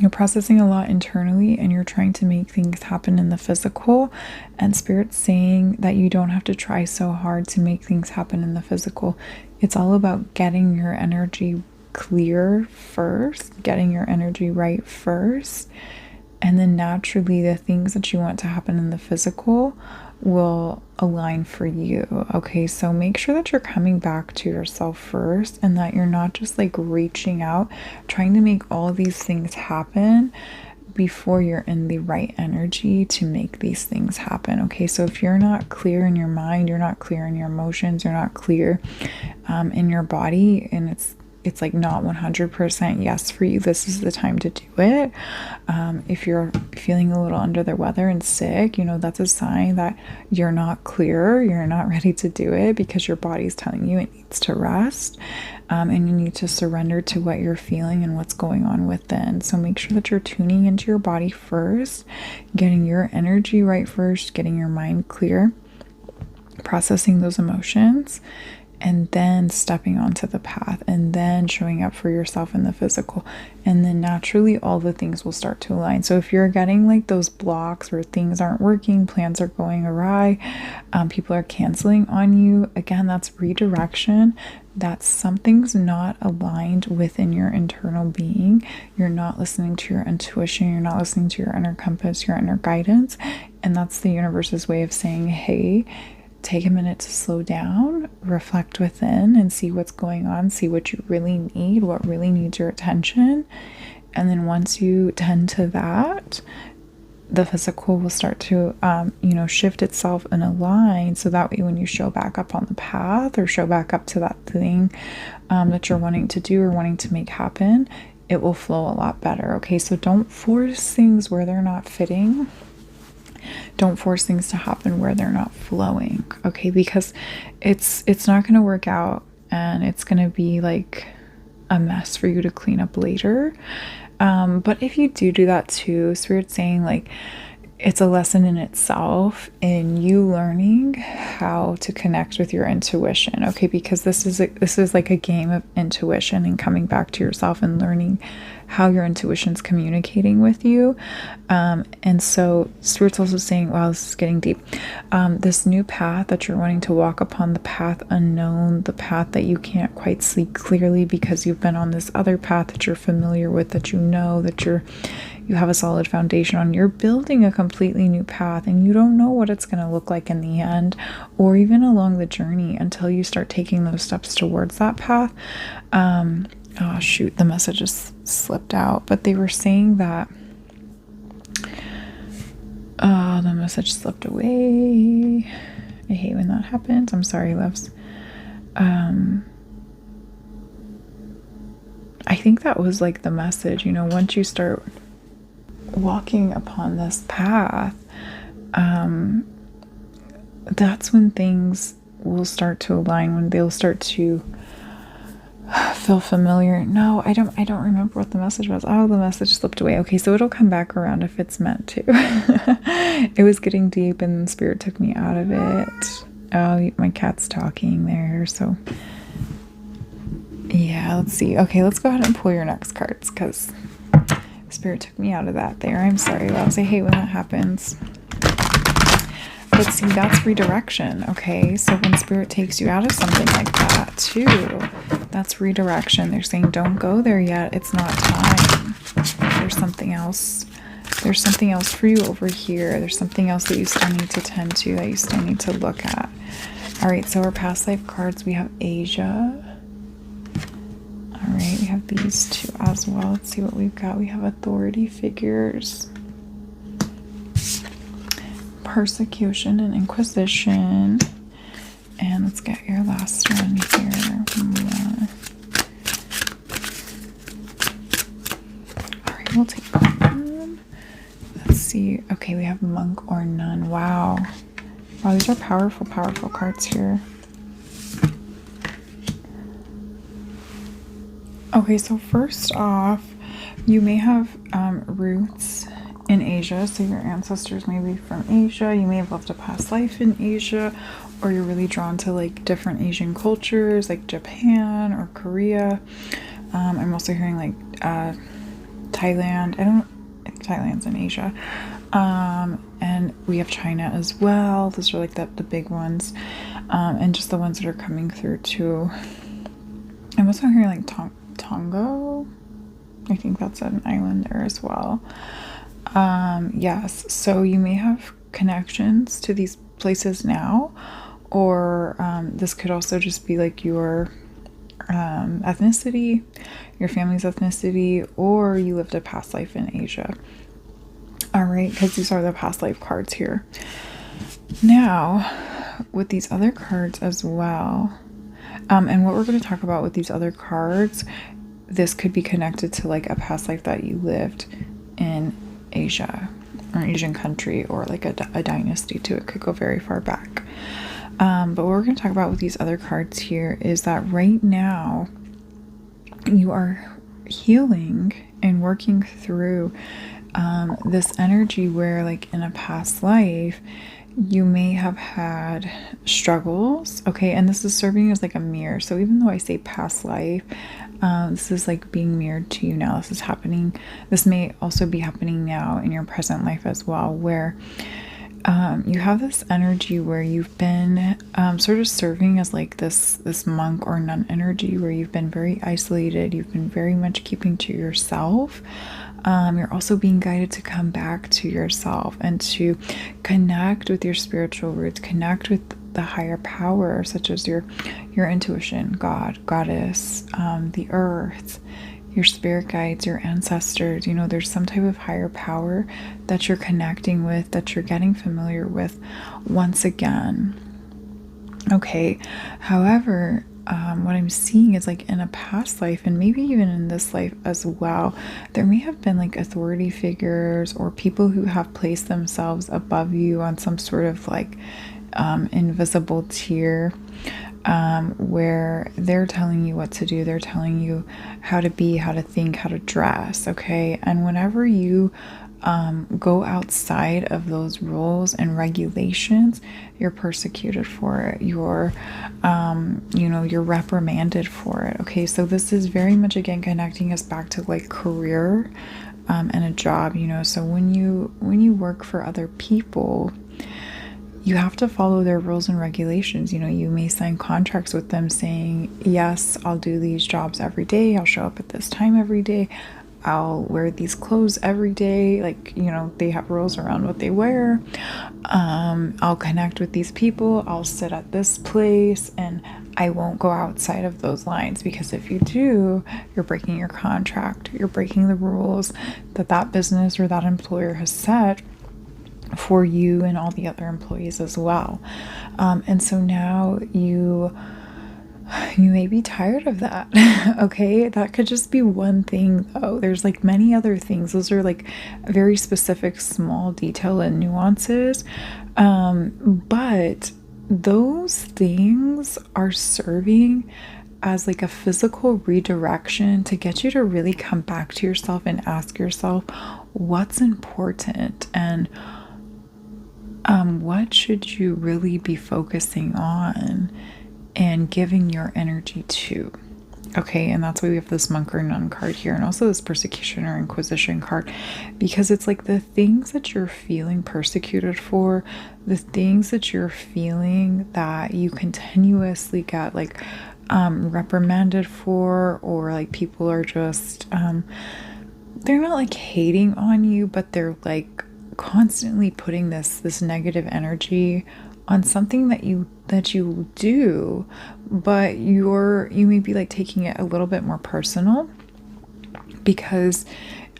You're processing a lot internally and you're trying to make things happen in the physical, and Spirit's saying that you don't have to try so hard to make things happen in the physical. It's all about getting your energy clear first, getting your energy right first, and then naturally the things that you want to happen in the physical will align for you. Okay, so make sure that you're coming back to yourself first and that you're not just like reaching out, trying to make all these things happen before you're in the right energy to make these things happen. Okay, so if you're not clear in your mind, you're not clear in your emotions, you're not clear in your body, and it's like not 100% yes for you, this is the time to do it. If you're feeling a little under the weather and sick, you know, that's a sign that you're not clear, you're not ready to do it because your body's telling you it needs to rest. And you need to surrender to what you're feeling and what's going on within. So make sure that you're tuning into your body first, getting your energy right first, getting your mind clear, processing those emotions, and then stepping onto the path, and then showing up for yourself in the physical, and then naturally all the things will start to align. So if you're getting like those blocks where things aren't working, plans are going awry, people are canceling on you, again, that's redirection. That something's not aligned within your internal being. You're not listening to your intuition, you're not listening to your inner compass, your inner guidance, and that's the universe's way of saying, hey, take a minute to slow down, reflect within, and see what's going on, see what you really need, what really needs your attention. And then once you tend to that, the physical will start to, shift itself and align. So that way, when you show back up on the path or show back up to that thing that you're wanting to do or wanting to make happen, it will flow a lot better. Okay, so don't force things where they're not fitting. Don't force things to happen where they're not flowing, okay? Because it's not going to work out, and it's going to be like a mess for you to clean up later. But if you do that too, Spirit's saying like it's a lesson in itself in you learning how to connect with your intuition, okay? Because this is like a game of intuition and coming back to yourself and learning how your intuition's communicating with you. And so Spirit's also saying, wow, this is getting deep. This new path that you're wanting to walk upon, the path unknown, the path that you can't quite see clearly because you've been on this other path that you're familiar with, that you know, that you have a solid foundation on. You're building a completely new path, and you don't know what it's going to look like in the end or even along the journey until you start taking those steps towards that path. Oh shoot, the message just slipped out, but they were saying that the message slipped away. I hate when that happens. I'm sorry, loves. I think that was like the message, once you start walking upon this path, that's when things will start to align, when they'll start to feel familiar. No, I don't remember what the message was. Oh, the message slipped away. Okay, so it'll come back around if it's meant to. It was getting deep and Spirit took me out of it. Oh, my cat's talking there, so yeah, let's see. Okay, let's go ahead and pull your next cards because Spirit took me out of that there. I'm sorry, loves. I hate when that happens. But see, that's redirection, okay? So when Spirit takes you out of something like that too, that's redirection. They're saying, don't go there yet. It's not time. There's something else. There's something else for you over here. There's something else that you still need to tend to, that you still need to look at. All right, so our past life cards, we have Asia. All right, we have these two as well. Let's see what we've got. We have authority figures, persecution and inquisition, and let's get your last one here. All right, we'll take that one. Let's see. Okay, we have monk or nun. Wow, these are powerful cards here. Okay, so first off, you may have roots in Asia. So your ancestors may be from Asia. You may have lived a past life in Asia, or you're really drawn to like different Asian cultures like Japan or Korea. I'm also hearing like Thailand. I think Thailand's in Asia. And we have China as well. Those are like the big ones. And just the ones that are coming through too. I'm also hearing like Tonga. I think that's an island there as well. Yes, so you may have connections to these places now, or this could also just be like your ethnicity, your family's ethnicity, or you lived a past life in Asia. All right, because these are the past life cards here. Now, with these other cards as well, and what we're going to talk about with these other cards, this could be connected to like a past life that you lived in Asia or an Asian country, or like a dynasty too. It could go very far back. But what we're going to talk about with these other cards here is that right now you are healing and working through this energy where like in a past life you may have had struggles, okay? And this is serving as like a mirror. So even though I say past life, this is like being mirrored to you now. This is happening. This may also be happening now in your present life as well, where you have this energy where you've been sort of serving as like this monk or nun energy, where you've been very isolated. You've been very much keeping to yourself. You're also being guided to come back to yourself and to connect with your spiritual roots, connect with the higher power, such as your intuition, God, Goddess, the earth, your spirit guides, your ancestors. You know, there's some type of higher power that you're connecting with, that you're getting familiar with once again. Okay, however, what I'm seeing is like in a past life, and maybe even in this life as well, there may have been like authority figures or people who have placed themselves above you on some sort of like invisible tier, where they're telling you what to do. They're telling you how to be, how to think, how to dress. Okay. And whenever you go outside of those rules and regulations, you're persecuted for it. You're reprimanded for it. Okay. So this is very much, again, connecting us back to like career, and a job, you know. So when you work for other people, you have to follow their rules and regulations. You know, you may sign contracts with them saying, yes, I'll do these jobs every day. I'll show up at this time every day. I'll wear these clothes every day. Like, you know, they have rules around what they wear. I'll connect with these people. I'll sit at this place, and I won't go outside of those lines, because if you do, you're breaking your contract. You're breaking the rules that business or that employer has set for you and all the other employees as well. And so now you may be tired of that. Okay, that could just be one thing though. There's like many other things. Those are like very specific small detail and nuances, but those things are serving as like a physical redirection to get you to really come back to yourself and ask yourself what's important, and what should you really be focusing on and giving your energy to. Okay, and that's why we have this monk or nun card here, and also this persecution or inquisition card, because it's like the things that you're feeling persecuted for, the things that you're feeling that you continuously get like reprimanded for, or like people are just they're not like hating on you, but they're like constantly putting this negative energy on something that you do, but you may be like taking it a little bit more personal, because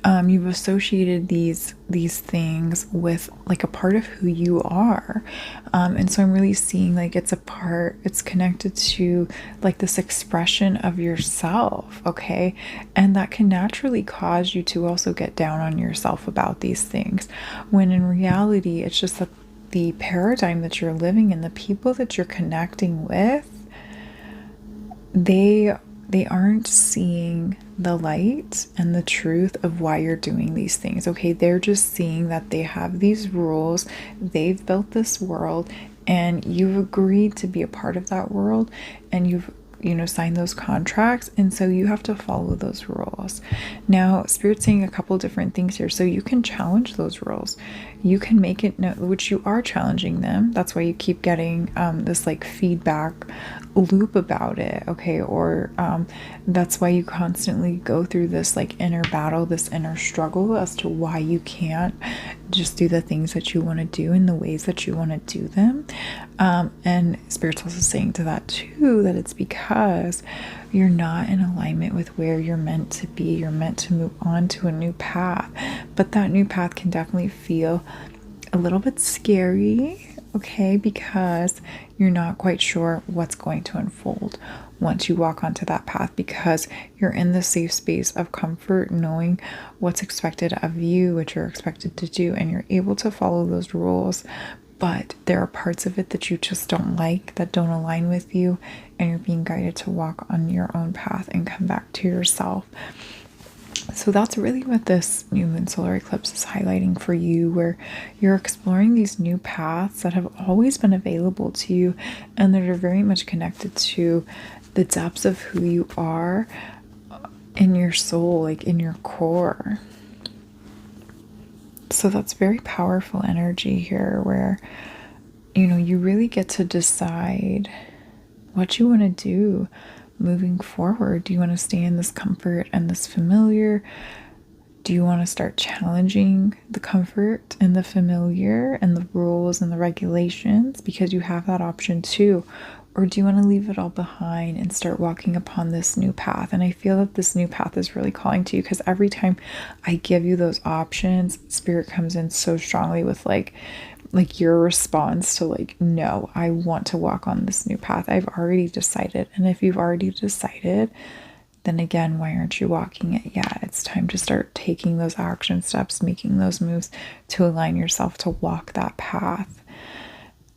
you've associated these things with like a part of who you are, and so I'm really seeing like it's connected to like this expression of yourself. Okay, and that can naturally cause you to also get down on yourself about these things, when in reality it's just that the paradigm that you're living in, the people that you're connecting with, they they aren't seeing the light and the truth of why you're doing these things. Okay, they're just seeing that they have these rules, they've built this world, and you've agreed to be a part of that world, and you've sign those contracts, and so you have to follow those rules. Now Spirit's saying a couple different things here, so you can challenge those rules, you can make it know, which you are challenging them. That's why you keep getting this like feedback loop about it, okay? Or that's why you constantly go through this like inner battle, this inner struggle as to why you can't just do the things that you want to do in the ways that you want to do them. And Spirit's also saying to that too, that it's because you're not in alignment with where you're meant to be. You're meant to move on to a new path, but that new path can definitely feel a little bit scary, okay? Because you're not quite sure what's going to unfold once you walk onto that path, because you're in the safe space of comfort, knowing what's expected of you, what you're expected to do, and you're able to follow those rules. But there are parts of it that you just don't like, that don't align with you, and you're being guided to walk on your own path and come back to yourself. So that's really what this new moon solar eclipse is highlighting for you, where you're exploring these new paths that have always been available to you and that are very much connected to the depths of who you are in your soul, like in your core. So that's very powerful energy here, where you really get to decide what you want to do moving forward. Do you want to stay in this comfort and this familiar? Do you want to start challenging the comfort and the familiar and the rules and the regulations? Because you have that option too. Or do you want to leave it all behind and start walking upon this new path? And I feel that this new path is really calling to you, because every time I give you those options, Spirit comes in so strongly with like your response to like, no, I want to walk on this new path. I've already decided. And if you've already decided, then again, why aren't you walking it yet? It's time to start taking those action steps, making those moves to align yourself to walk that path.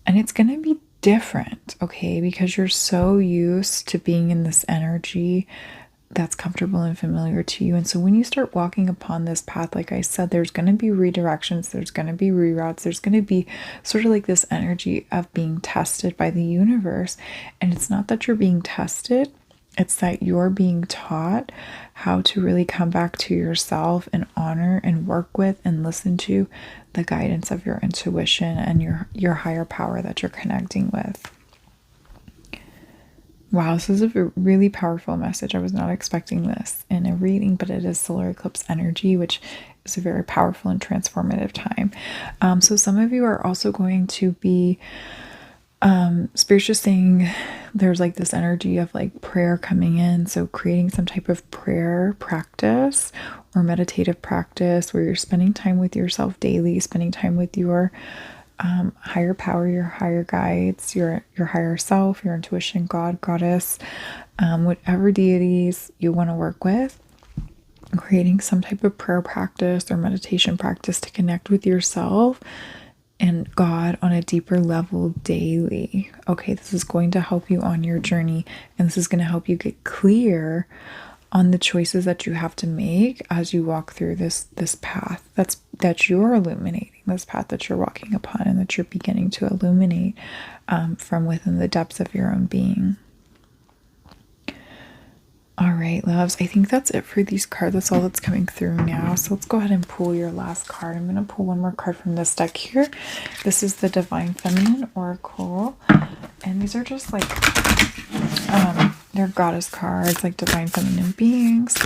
And it's going to be different, okay? Because you're so used to being in this energy that's comfortable and familiar to you. And so when you start walking upon this path, like I said, there's going to be redirections, there's going to be reroutes, there's going to be sort of like this energy of being tested by the universe. And it's not that you're being tested, it's that you're being taught how to really come back to yourself and honor and work with and listen to the guidance of your intuition and your higher power that you're connecting with. Wow, this is a really powerful message. I was not expecting this in a reading, but it is solar eclipse energy, which is a very powerful and transformative time. So some of you are also going to be Spirit's just saying there's like this energy of like prayer coming in. So creating some type of prayer practice or meditative practice where you're spending time with yourself daily, spending time with your higher power, your higher guides, your higher self, your intuition, God, goddess, whatever deities you want to work with. Creating some type of prayer practice or meditation practice to connect with yourself and God on a deeper level daily. Okay, this is going to help you on your journey, and this is going to help you get clear on the choices that you have to make as you walk through this path that you're illuminating, this path that you're walking upon and that you're beginning to illuminate from within the depths of your own being. All right, loves, I think that's it for these cards. That's all that's coming through now. So let's go ahead and pull your last card. I'm going to pull one more card from this deck here. This is the Divine Feminine Oracle. And these are just like, they're goddess cards, like divine feminine beings.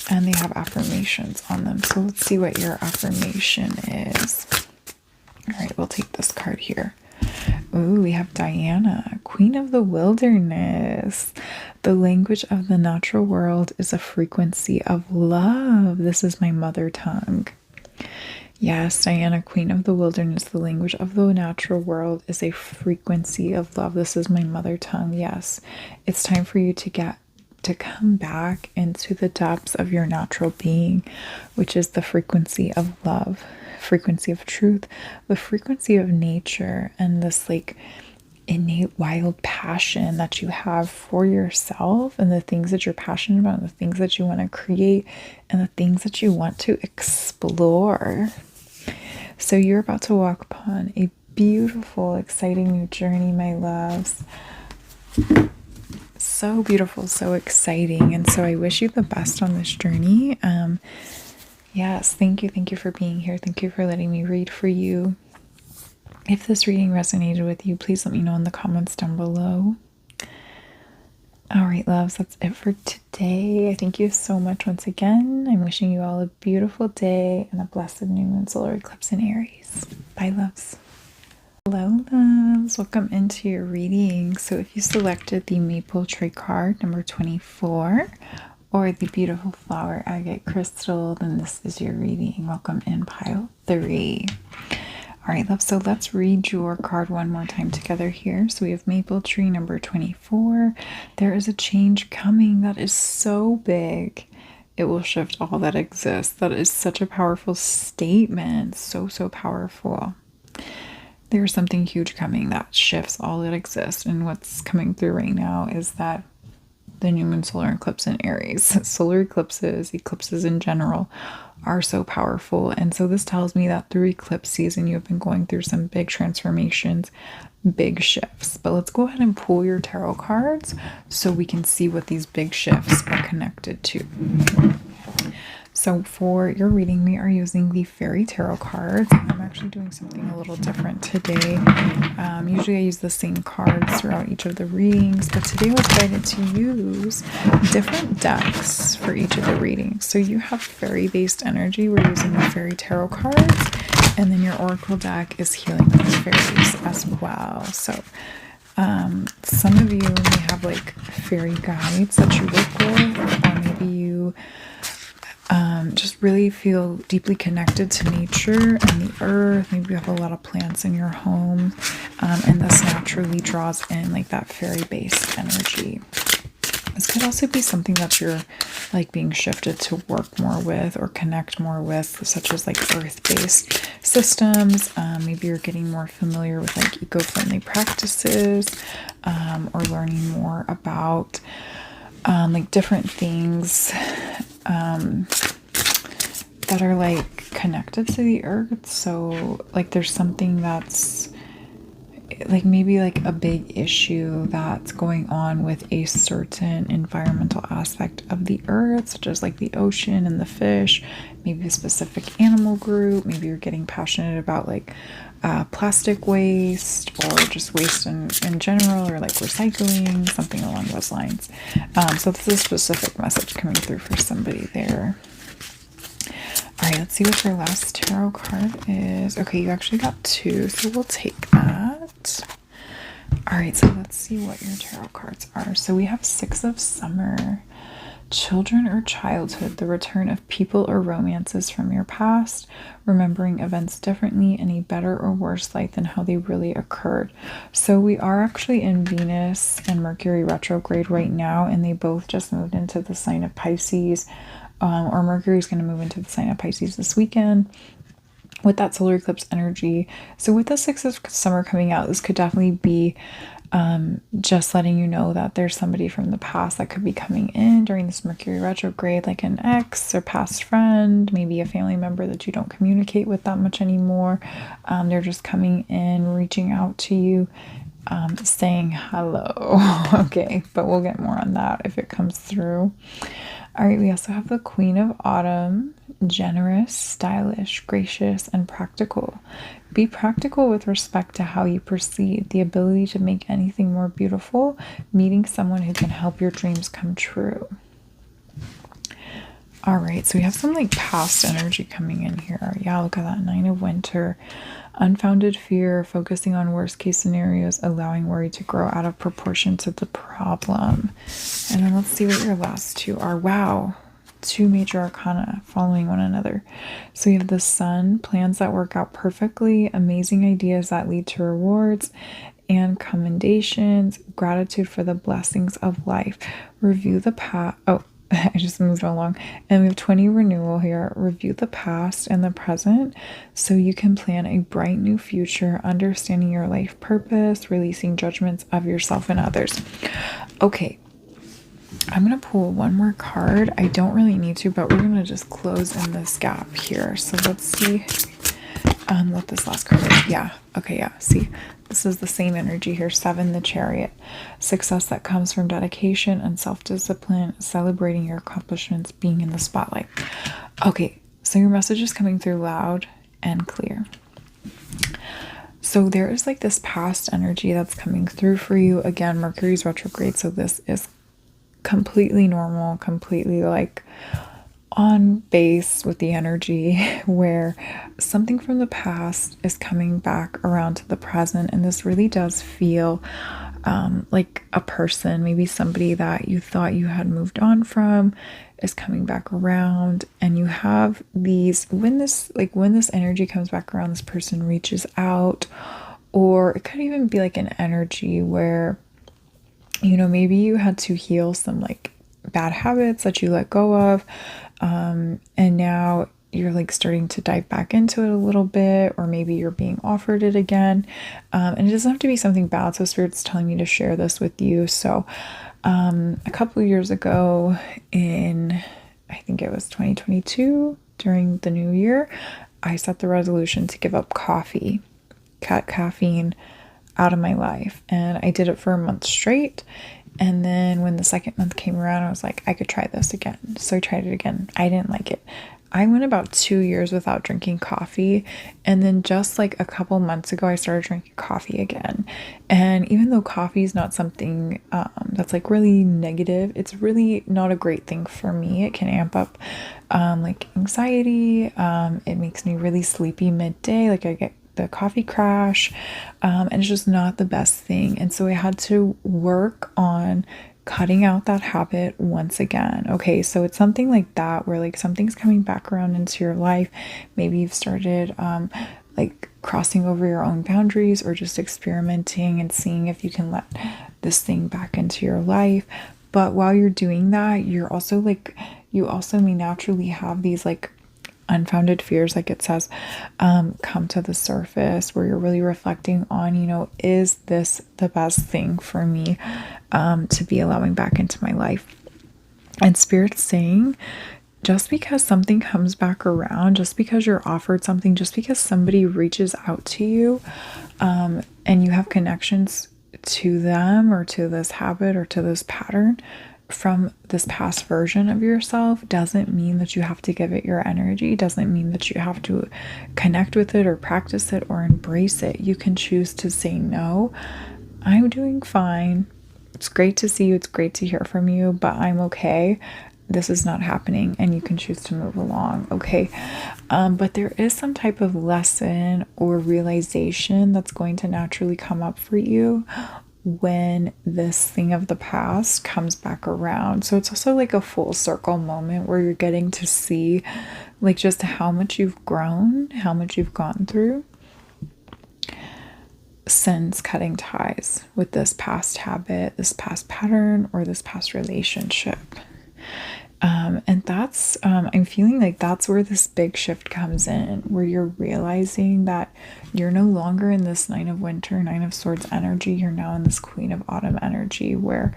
And they have affirmations on them. So let's see what your affirmation is. All right, we'll take this card here. Ooh, we have Diana, Queen of the Wilderness. The language of the natural world is a frequency of love. This is my mother tongue. Yes, Diana, Queen of the Wilderness. The language of the natural world is a frequency of love. This is my mother tongue. Yes, it's time for you to come back into the depths of your natural being, which is the frequency of love, frequency of truth, the frequency of nature, and this like innate wild passion that you have for yourself and the things that you're passionate about, and the things that you want to create, and the things that you want to explore. So you're about to walk upon a beautiful, exciting new journey, my loves. So beautiful, so exciting. And so I wish you the best on this journey. Yes, thank you for being here. Thank you for letting me read for you. If this reading resonated with you, please let me know in the comments down below. All right, loves, that's it for today. Thank you so much once again. I'm wishing you all a beautiful day and a blessed new moon solar eclipse in Aries. Bye, loves. Hello, loves. Welcome into your reading. So if you selected the Maple Tree card, number 24, or the beautiful flower agate crystal, then this is your reading. Welcome in pile 3. All right, love, so let's read your card one more time together here. So we have Maple Tree number 24. There is a change coming that is so big. It will shift all that exists. That is such a powerful statement. So powerful. There's something huge coming that shifts all that exists. And what's coming through right now is that the new moon solar eclipse in Aries. Solar eclipses in general, are so powerful. And so this tells me that through eclipse season, you have been going through some big transformations, big shifts. But let's go ahead and pull your tarot cards so we can see what these big shifts are connected to. So for your reading, we are using the fairy tarot cards. I'm actually doing something a little different today. Usually I use the same cards throughout each of the readings, but today I was guided to use different decks for each of the readings. So you have fairy-based energy. We're using the fairy tarot cards, and then your oracle deck is healing those fairies as well. So some of you may have like fairy guides that you work with, or maybe you just really feel deeply connected to nature and the earth. Maybe you have a lot of plants in your home, and this naturally draws in like that fairy-based energy. This could also be something that you're like being shifted to work more with or connect more with, such as like earth-based systems. Maybe you're getting more familiar with like eco-friendly practices, or learning more about like different things that are like connected to the earth. So like there's something that's like maybe like a big issue that's going on with a certain environmental aspect of the earth, such as like the ocean and the fish, maybe a specific animal group. Maybe you're getting passionate about like plastic waste, or just waste in general, or like recycling, something along those lines. So this is a specific message coming through for somebody there. All right, let's see what your last tarot card is. Okay, you actually got 2, so we'll take that. All right, so let's see what your tarot cards are. So we have 6 of Summer, children or childhood, the return of people or romances from your past, remembering events differently in a better or worse light than how they really occurred. So we are actually in Venus and Mercury retrograde right now, and they both just moved into the sign of Pisces. Or Mercury is going to move into the sign of Pisces this weekend with that solar eclipse energy. So with the 6 of Summer coming out, this could definitely be just letting you know that there's somebody from the past that could be coming in during this Mercury retrograde, like an ex or past friend, maybe a family member that you don't communicate with that much anymore. They're just coming in, reaching out to you, saying hello. Okay, but we'll get more on that if it comes through. All right, we also have the Queen of Autumn, generous, stylish, gracious, and practical. Be practical with respect to how you proceed, the ability to make anything more beautiful, meeting someone who can help your dreams come true. All right, so we have some like past energy coming in here. Yeah, look at that, 9 of Winter. Unfounded fear, focusing on worst case scenarios, allowing worry to grow out of proportion to the problem. And then let's see what your last 2 are. Wow, 2 major arcana following one another. So you have the Sun, plans that work out perfectly, amazing ideas that lead to rewards and commendations, gratitude for the blessings of life. Review the past. Oh, I just moved along. And we have 20 renewal here. Review the past and the present so you can plan a bright new future, understanding your life purpose, releasing judgments of yourself and others. Okay, I'm going to pull one more card. I don't really need to, but we're going to just close in this gap here. So let's see what this last card is. Yeah. Okay. Yeah. See, this is the same energy here. 7, the Chariot. Success that comes from dedication and self-discipline, celebrating your accomplishments, being in the spotlight. Okay. So your message is coming through loud and clear. So there is like this past energy that's coming through for you. Again, Mercury's retrograde. So this is completely normal, completely like on base with the energy, where something from the past is coming back around to the present. And this really does feel like a person, maybe somebody that you thought you had moved on from is coming back around. And you have these, when this energy comes back around, this person reaches out, or it could even be like an energy where, you know, maybe you had to heal some like bad habits that you let go of. And now you're like starting to dive back into it a little bit, or maybe you're being offered it again. And it doesn't have to be something bad. So Spirit's telling me to share this with you. So, a couple of years ago in, I think it was 2022 during the new year, I set the resolution to give up coffee, cut caffeine out of my life. And I did it for a month straight. And then when the second month came around, I was like, I could try this again. So I tried it again. I didn't like it. I went about 2 years without drinking coffee. And then just like a couple months ago, I started drinking coffee again. And even though coffee is not something that's like really negative, it's really not a great thing for me. It can amp up like anxiety. It makes me really sleepy midday. Like I get the coffee crash, and it's just not the best thing. And so I had to work on cutting out that habit once again. Okay, so it's something like that where like something's coming back around into your life. Maybe you've started like crossing over your own boundaries, or just experimenting and seeing if you can let this thing back into your life. But while you're doing that, you're also like, you also may naturally have these like unfounded fears, like it says, come to the surface, where you're really reflecting on, you know, is this the best thing for me to be allowing back into my life? And Spirit's saying, just because something comes back around, just because you're offered something, just because somebody reaches out to you, and you have connections to them, or to this habit, or to this pattern from this past version of yourself, doesn't mean that you have to give it your energy, doesn't mean that you have to connect with it or practice it or embrace it. You can choose to say, no, I'm doing fine. It's great to see you. It's great to hear from you, but I'm okay. This is not happening, and you can choose to move along. Okay. But there is some type of lesson or realization that's going to naturally come up for you when this thing of the past comes back around. So it's also like a full circle moment where you're getting to see like just how much you've grown, how much you've gone through since cutting ties with this past habit, this past pattern, or this past relationship. And that's, I'm feeling like that's where this big shift comes in, where you're realizing that you're no longer in this Nine of Winter, Nine of Swords energy. You're now in this Queen of Autumn energy, where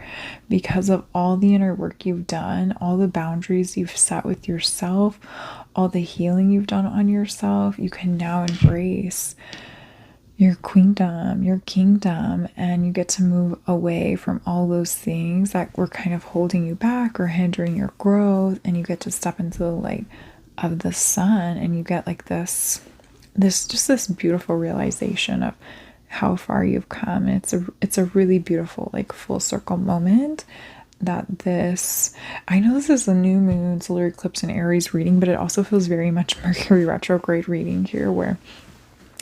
because of all the inner work you've done, all the boundaries you've set with yourself, all the healing you've done on yourself, you can now embrace your queendom, your kingdom, and you get to move away from all those things that were kind of holding you back or hindering your growth, and you get to step into the light of the sun, and you get like this beautiful realization of how far you've come. And it's a really beautiful like full circle moment that this, I know this is a new moon, solar eclipse, and Aries reading, but it also feels very much Mercury retrograde reading here, where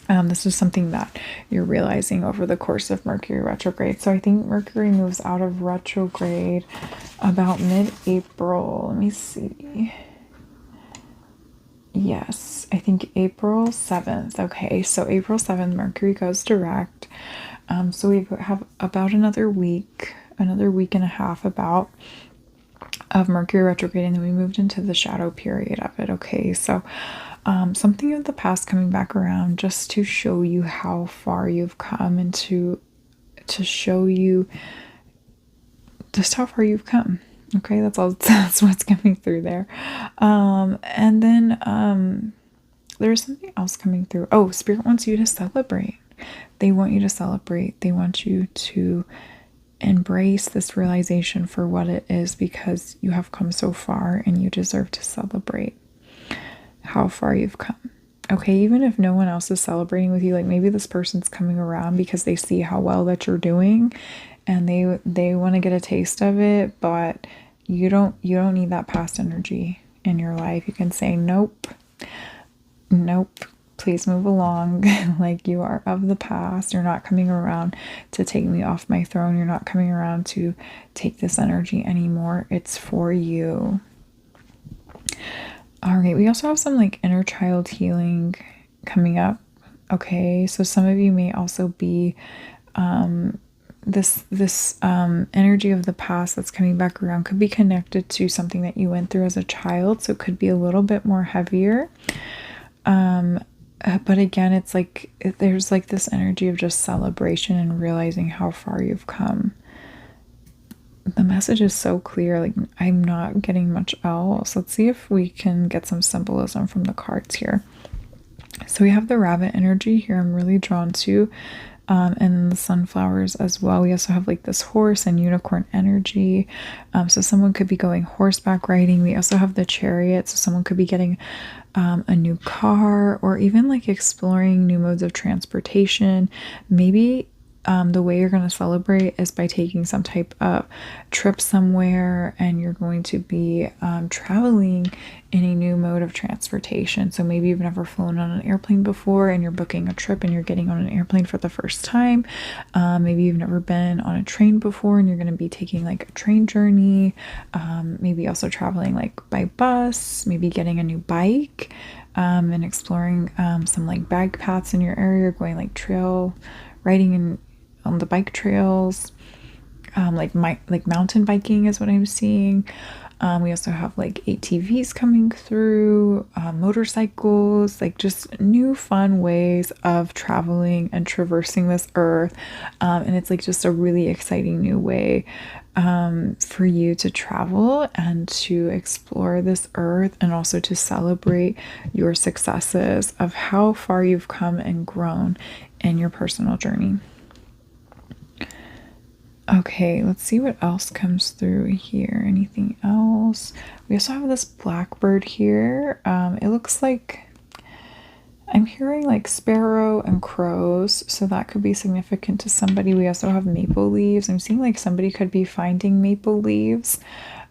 this is something that you're realizing over the course of Mercury retrograde. So I think Mercury moves out of retrograde about mid-April. Let me see. Yes, I think April 7th. Okay, so April 7th, Mercury goes direct. So we have about another week and a half about. of Mercury retrograde, and then we moved into the shadow period of it. Okay, so something of the past coming back around just to show you how far you've come, and to show you just how far you've come. Okay, that's all. That's what's coming through there. And then there's something else coming through. Oh, Spirit wants you to celebrate. They want you to celebrate. They want you to embrace this realization for what it is, because you have come so far and you deserve to celebrate how far you've come. Okay, even if no one else is celebrating with you, like maybe this person's coming around because they see how well that you're doing and they want to get a taste of it, but you don't need that past energy in your life. You can say nope. Please move along. Like, you are of the past. You're not coming around to take me off my throne. You're not coming around to take this energy anymore. It's for you. All right, we also have some like inner child healing coming up. Okay, so some of you may also be this energy of the past that's coming back around could be connected to something that you went through as a child, so it could be a little bit more heavier. But again, it's like there's like this energy of just celebration and realizing how far you've come. The message is so clear, like I'm not getting much else. Let's see if we can get some symbolism from the cards here. So we have the rabbit energy here I'm really drawn to, and the sunflowers as well. We also have like this horse and unicorn energy. So someone could be going horseback riding. We also have the chariot, so someone could be getting a new car, or even like exploring new modes of transportation. Maybe the way you're going to celebrate is by taking some type of trip somewhere, and you're going to be traveling in a new mode of transportation. So maybe you've never flown on an airplane before and you're booking a trip and you're getting on an airplane for the first time. Maybe you've never been on a train before and you're going to be taking like a train journey. Maybe also traveling like by bus, maybe getting a new bike, and exploring some like bike paths in your area, going like trail riding on the bike trails, like mountain biking is what I'm seeing. We also have like ATVs coming through, motorcycles, like just new fun ways of traveling and traversing this earth. And it's like just a really exciting new way for you to travel and to explore this earth, and also to celebrate your successes of how far you've come and grown in your personal journey. Okay, let's see what else comes through here. Anything else? We also have this blackbird here. It looks like I'm hearing like sparrow and crows, so that could be significant to somebody. We also have maple leaves. I'm seeing like somebody could be finding maple leaves.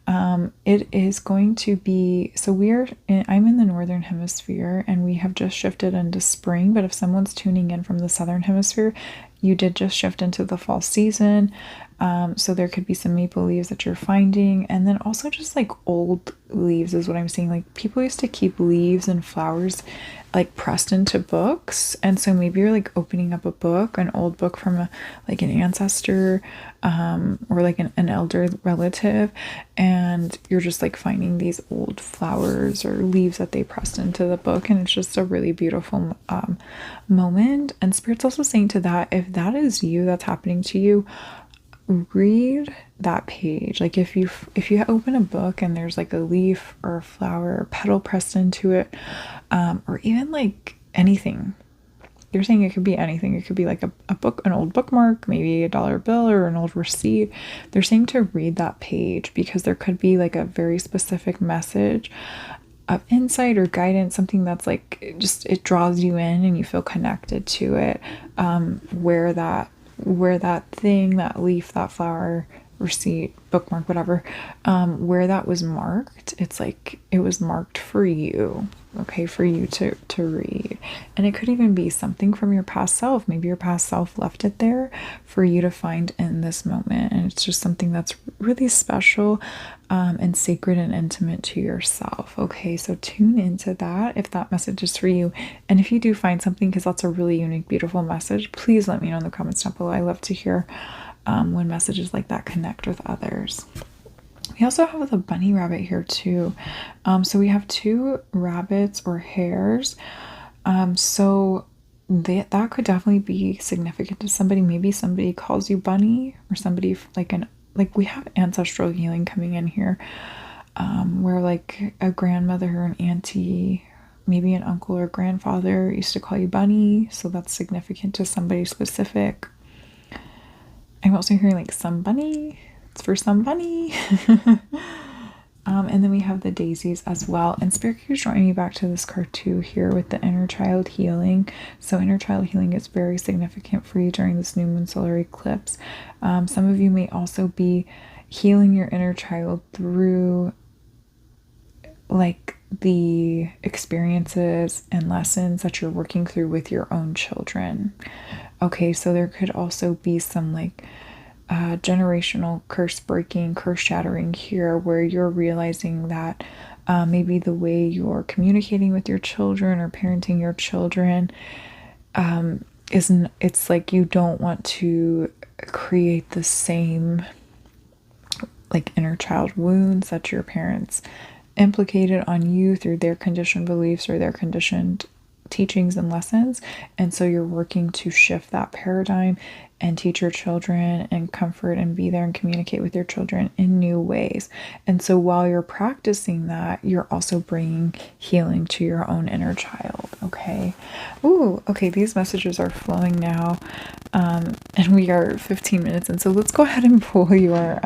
It is going to be, so I'm in the northern hemisphere and we have just shifted into spring, but if someone's tuning in from the southern hemisphere, you did just shift into the fall season. So there could be some maple leaves that you're finding, and then also just like old leaves is what I'm seeing. Like people used to keep leaves and flowers like pressed into books, and so maybe you're like opening up a book, an old book from like an ancestor, or like an elder relative, and you're just like finding these old flowers or leaves that they pressed into the book, and it's just a really beautiful moment. And Spirit's also saying to that, if that is you, that's happening to you, read that page. Like if you open a book and there's like a leaf or a flower or petal pressed into it, or even like anything, you're saying it could be anything. It could be like a book, an old bookmark, maybe a dollar bill or an old receipt. They're saying to read that page because there could be like a very specific message of insight or guidance, something that's like just, it draws you in and you feel connected to it, where that thing, that leaf, that flower, receipt, bookmark, whatever, where that was marked, it's like it was marked for you, okay, for you to read. And it could even be something from your past self. Maybe your past self left it there for you to find in this moment, and it's just something that's really special, and sacred and intimate to yourself. Okay, so tune into that if that message is for you. And if you do find something, because that's a really unique, beautiful message, please let me know in the comments down below. I love to hear when messages like that connect with others. We also have the bunny rabbit here too. So we have two rabbits or hares. So that could definitely be significant to somebody. Maybe somebody calls you bunny, or somebody like we have ancestral healing coming in here, where like a grandmother or an auntie, maybe an uncle or grandfather used to call you bunny. So that's significant to somebody specific. I'm also hearing like some bunny. It's for some bunny. And then we have the daisies as well. And Spirit is drawing me back to this card too here with the inner child healing. So inner child healing is very significant for you during this new moon solar eclipse. Some of you may also be healing your inner child through like the experiences and lessons that you're working through with your own children. Okay, so there could also be some like generational curse breaking, curse shattering here, where you're realizing that maybe the way you're communicating with your children or parenting your children isn't, it's like you don't want to create the same like inner child wounds that your parents implicated on you through their conditioned beliefs or their conditioned teachings and lessons. And so you're working to shift that paradigm and teach your children and comfort and be there and communicate with your children in new ways. And so while you're practicing that, you're also bringing healing to your own inner child. Okay. Ooh, okay. These messages are flowing now. And we are 15 minutes in. So let's go ahead and pull your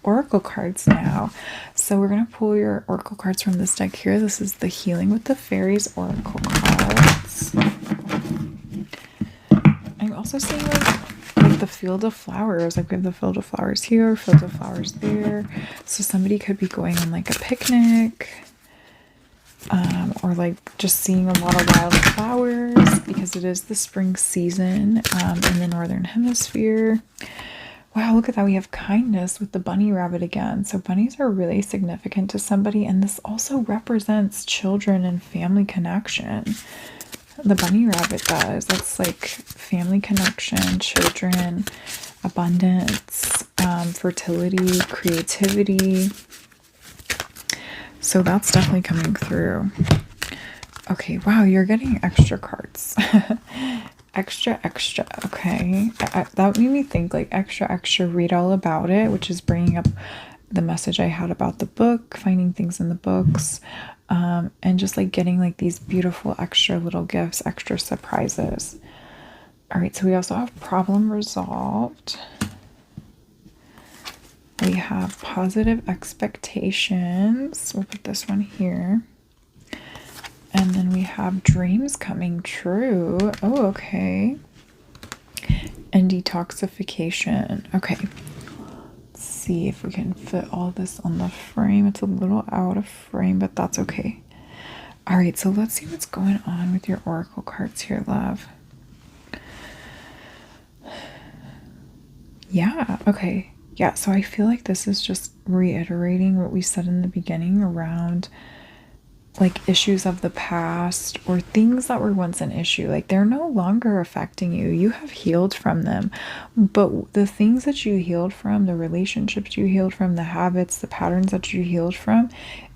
oracle cards now. So we're going to pull your oracle cards from this deck here. This is the Healing with the Fairies oracle cards. I'm also seeing like the field of flowers. Like we have the field of flowers here, field of flowers there. So somebody could be going on like a picnic, or like just seeing a lot of wild flowers because it is the spring season in the northern hemisphere. Wow, look at that. We have kindness with the bunny rabbit again. So bunnies are really significant to somebody, and this also represents children and family connection. The bunny rabbit does. That's like family connection, children, abundance, fertility, creativity. So that's definitely coming through. Okay, wow, you're getting extra cards. Extra, okay. That made me think like extra, read all about it, which is bringing up the message I had about the book, finding things in the books, and just like getting like these beautiful extra little gifts, extra surprises. All right, so we also have problem resolved. We have positive expectations. We'll put this one here. And then we have dreams coming true. Oh, okay. And detoxification. Okay. Let's see if we can fit all this on the frame. It's a little out of frame, but that's okay. All right, so let's see what's going on with your oracle cards here, love. Yeah, okay. Yeah, so I feel like this is just reiterating what we said in the beginning around like issues of the past or things that were once an issue. Like they're no longer affecting you. You have healed from them. But the things that you healed from, the relationships you healed from, the habits, the patterns that you healed from,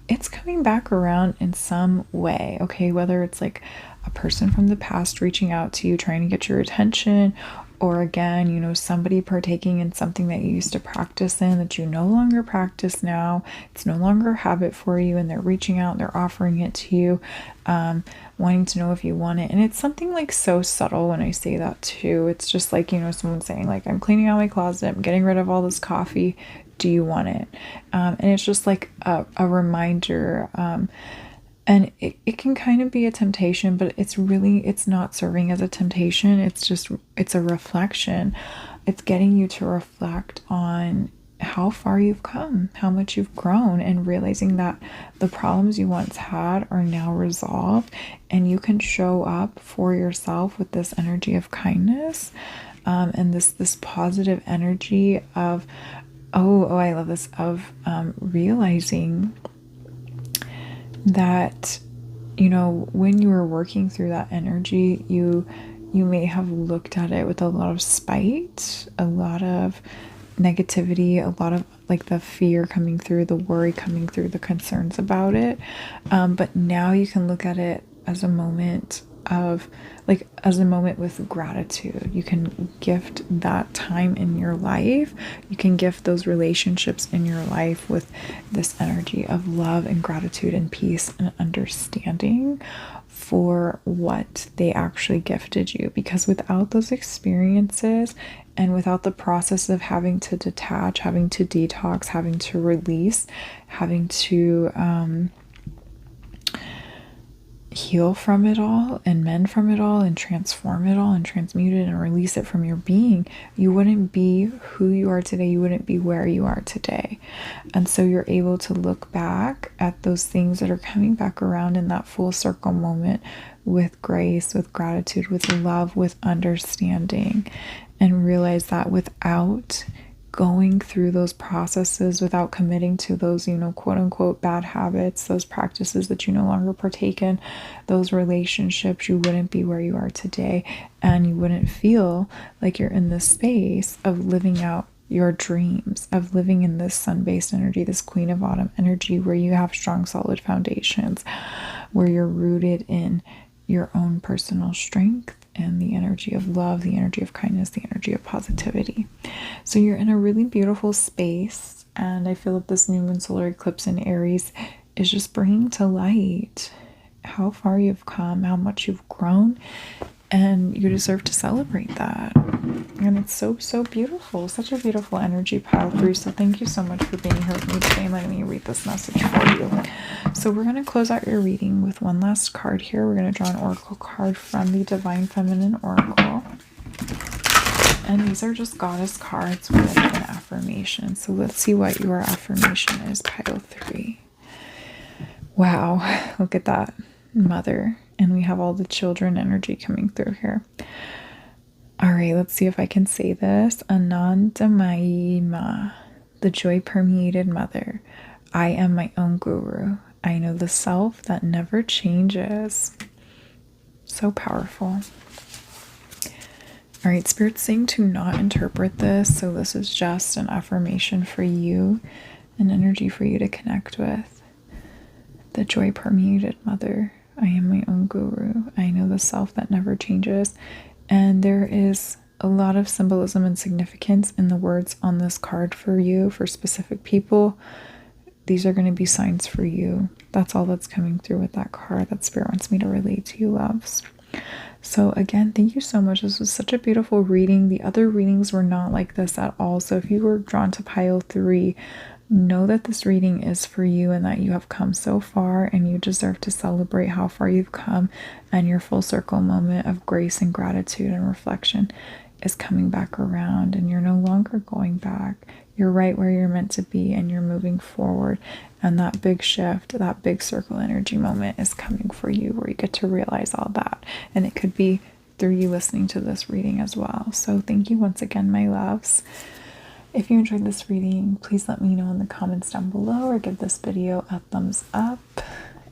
it's coming back around in some way. Okay, whether it's like a person from the past reaching out to you, trying to get your attention, or again, you know, somebody partaking in something that you used to practice in that you no longer practice now. It's no longer a habit for you, and they're reaching out, they're offering it to you, wanting to know if you want it. And it's something like so subtle when I say that too. It's just like, you know, someone saying like, I'm cleaning out my closet, I'm getting rid of all this coffee. Do you want it? And it's just like a reminder. And it can kind of be a temptation, but it's not serving as a temptation. It's a reflection. It's getting you to reflect on how far you've come, how much you've grown, and realizing that the problems you once had are now resolved, and you can show up for yourself with this energy of kindness, and this positive energy of, oh, I love this, of realizing that, you know, when you were working through that energy, you may have looked at it with a lot of spite, a lot of negativity, a lot of like the fear coming through, the worry coming through, the concerns about it. But now you can look at it as a moment of like as a moment with gratitude. You can gift that time in your life. You can gift those relationships in your life with this energy of love and gratitude and peace and understanding for what they actually gifted you. Because without those experiences and without the process of having to detach, having to detox, having to release, having to heal from it all and mend from it all and transform it all and transmute it and release it from your being, you wouldn't be who you are today. You wouldn't be where you are today. And so you're able to look back at those things that are coming back around in that full circle moment with grace, with gratitude, with love, with understanding, and realize that without going through those processes, without committing to those, quote unquote, bad habits, those practices that you no longer partake in, those relationships, you wouldn't be where you are today. And you wouldn't feel like you're in this space of living out your dreams, of living in this sun-based energy, this Queen of Autumn energy, where you have strong, solid foundations, where you're rooted in your own personal strength and the energy of love, the energy of kindness, the energy of positivity. So you're in a really beautiful space, and I feel that this new moon solar eclipse in Aries is just bringing to light how far you've come, how much you've grown, and you deserve to celebrate that. And it's so, so beautiful. Such a beautiful energy pile through. So thank you so much for being here with me today and letting me read this message for you. So we're going to close out your reading with one last card here. We're going to draw an oracle card from the Divine Feminine Oracle. And these are just goddess cards with an affirmation. So let's see what your affirmation is, pile 3. Wow, look at that. Mother. And we have all the children energy coming through here. All right, let's see if I can say this. Anandamayi, the joy-permeated mother. I am my own guru. I know the self that never changes. So powerful. All right, Spirit's saying to not interpret this. So this is just an affirmation for you, an energy for you to connect with. The joy-permeated mother. I am my own guru. I know the self that never changes. And there is a lot of symbolism and significance in the words on this card for you, for specific people. These are going to be signs for you. That's all that's coming through with that card that Spirit wants me to relate to you, loves. So again, thank you so much. This was such a beautiful reading. The other readings were not like this at all. So if you were drawn to pile 3, know that this reading is for you and that you have come so far and you deserve to celebrate how far you've come, and your full circle moment of grace and gratitude and reflection is coming back around, and you're no longer going back. You're right where you're meant to be and you're moving forward, and that big shift, that big circle energy moment is coming for you where you get to realize all that, and it could be through you listening to this reading as well. So thank you once again, my loves. If you enjoyed this reading, please let me know in the comments down below or give this video a thumbs up.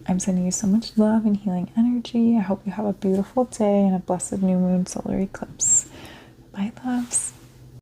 I'm sending you so much love and healing energy. I hope you have a beautiful day and a blessed new moon solar eclipse. Bye, loves.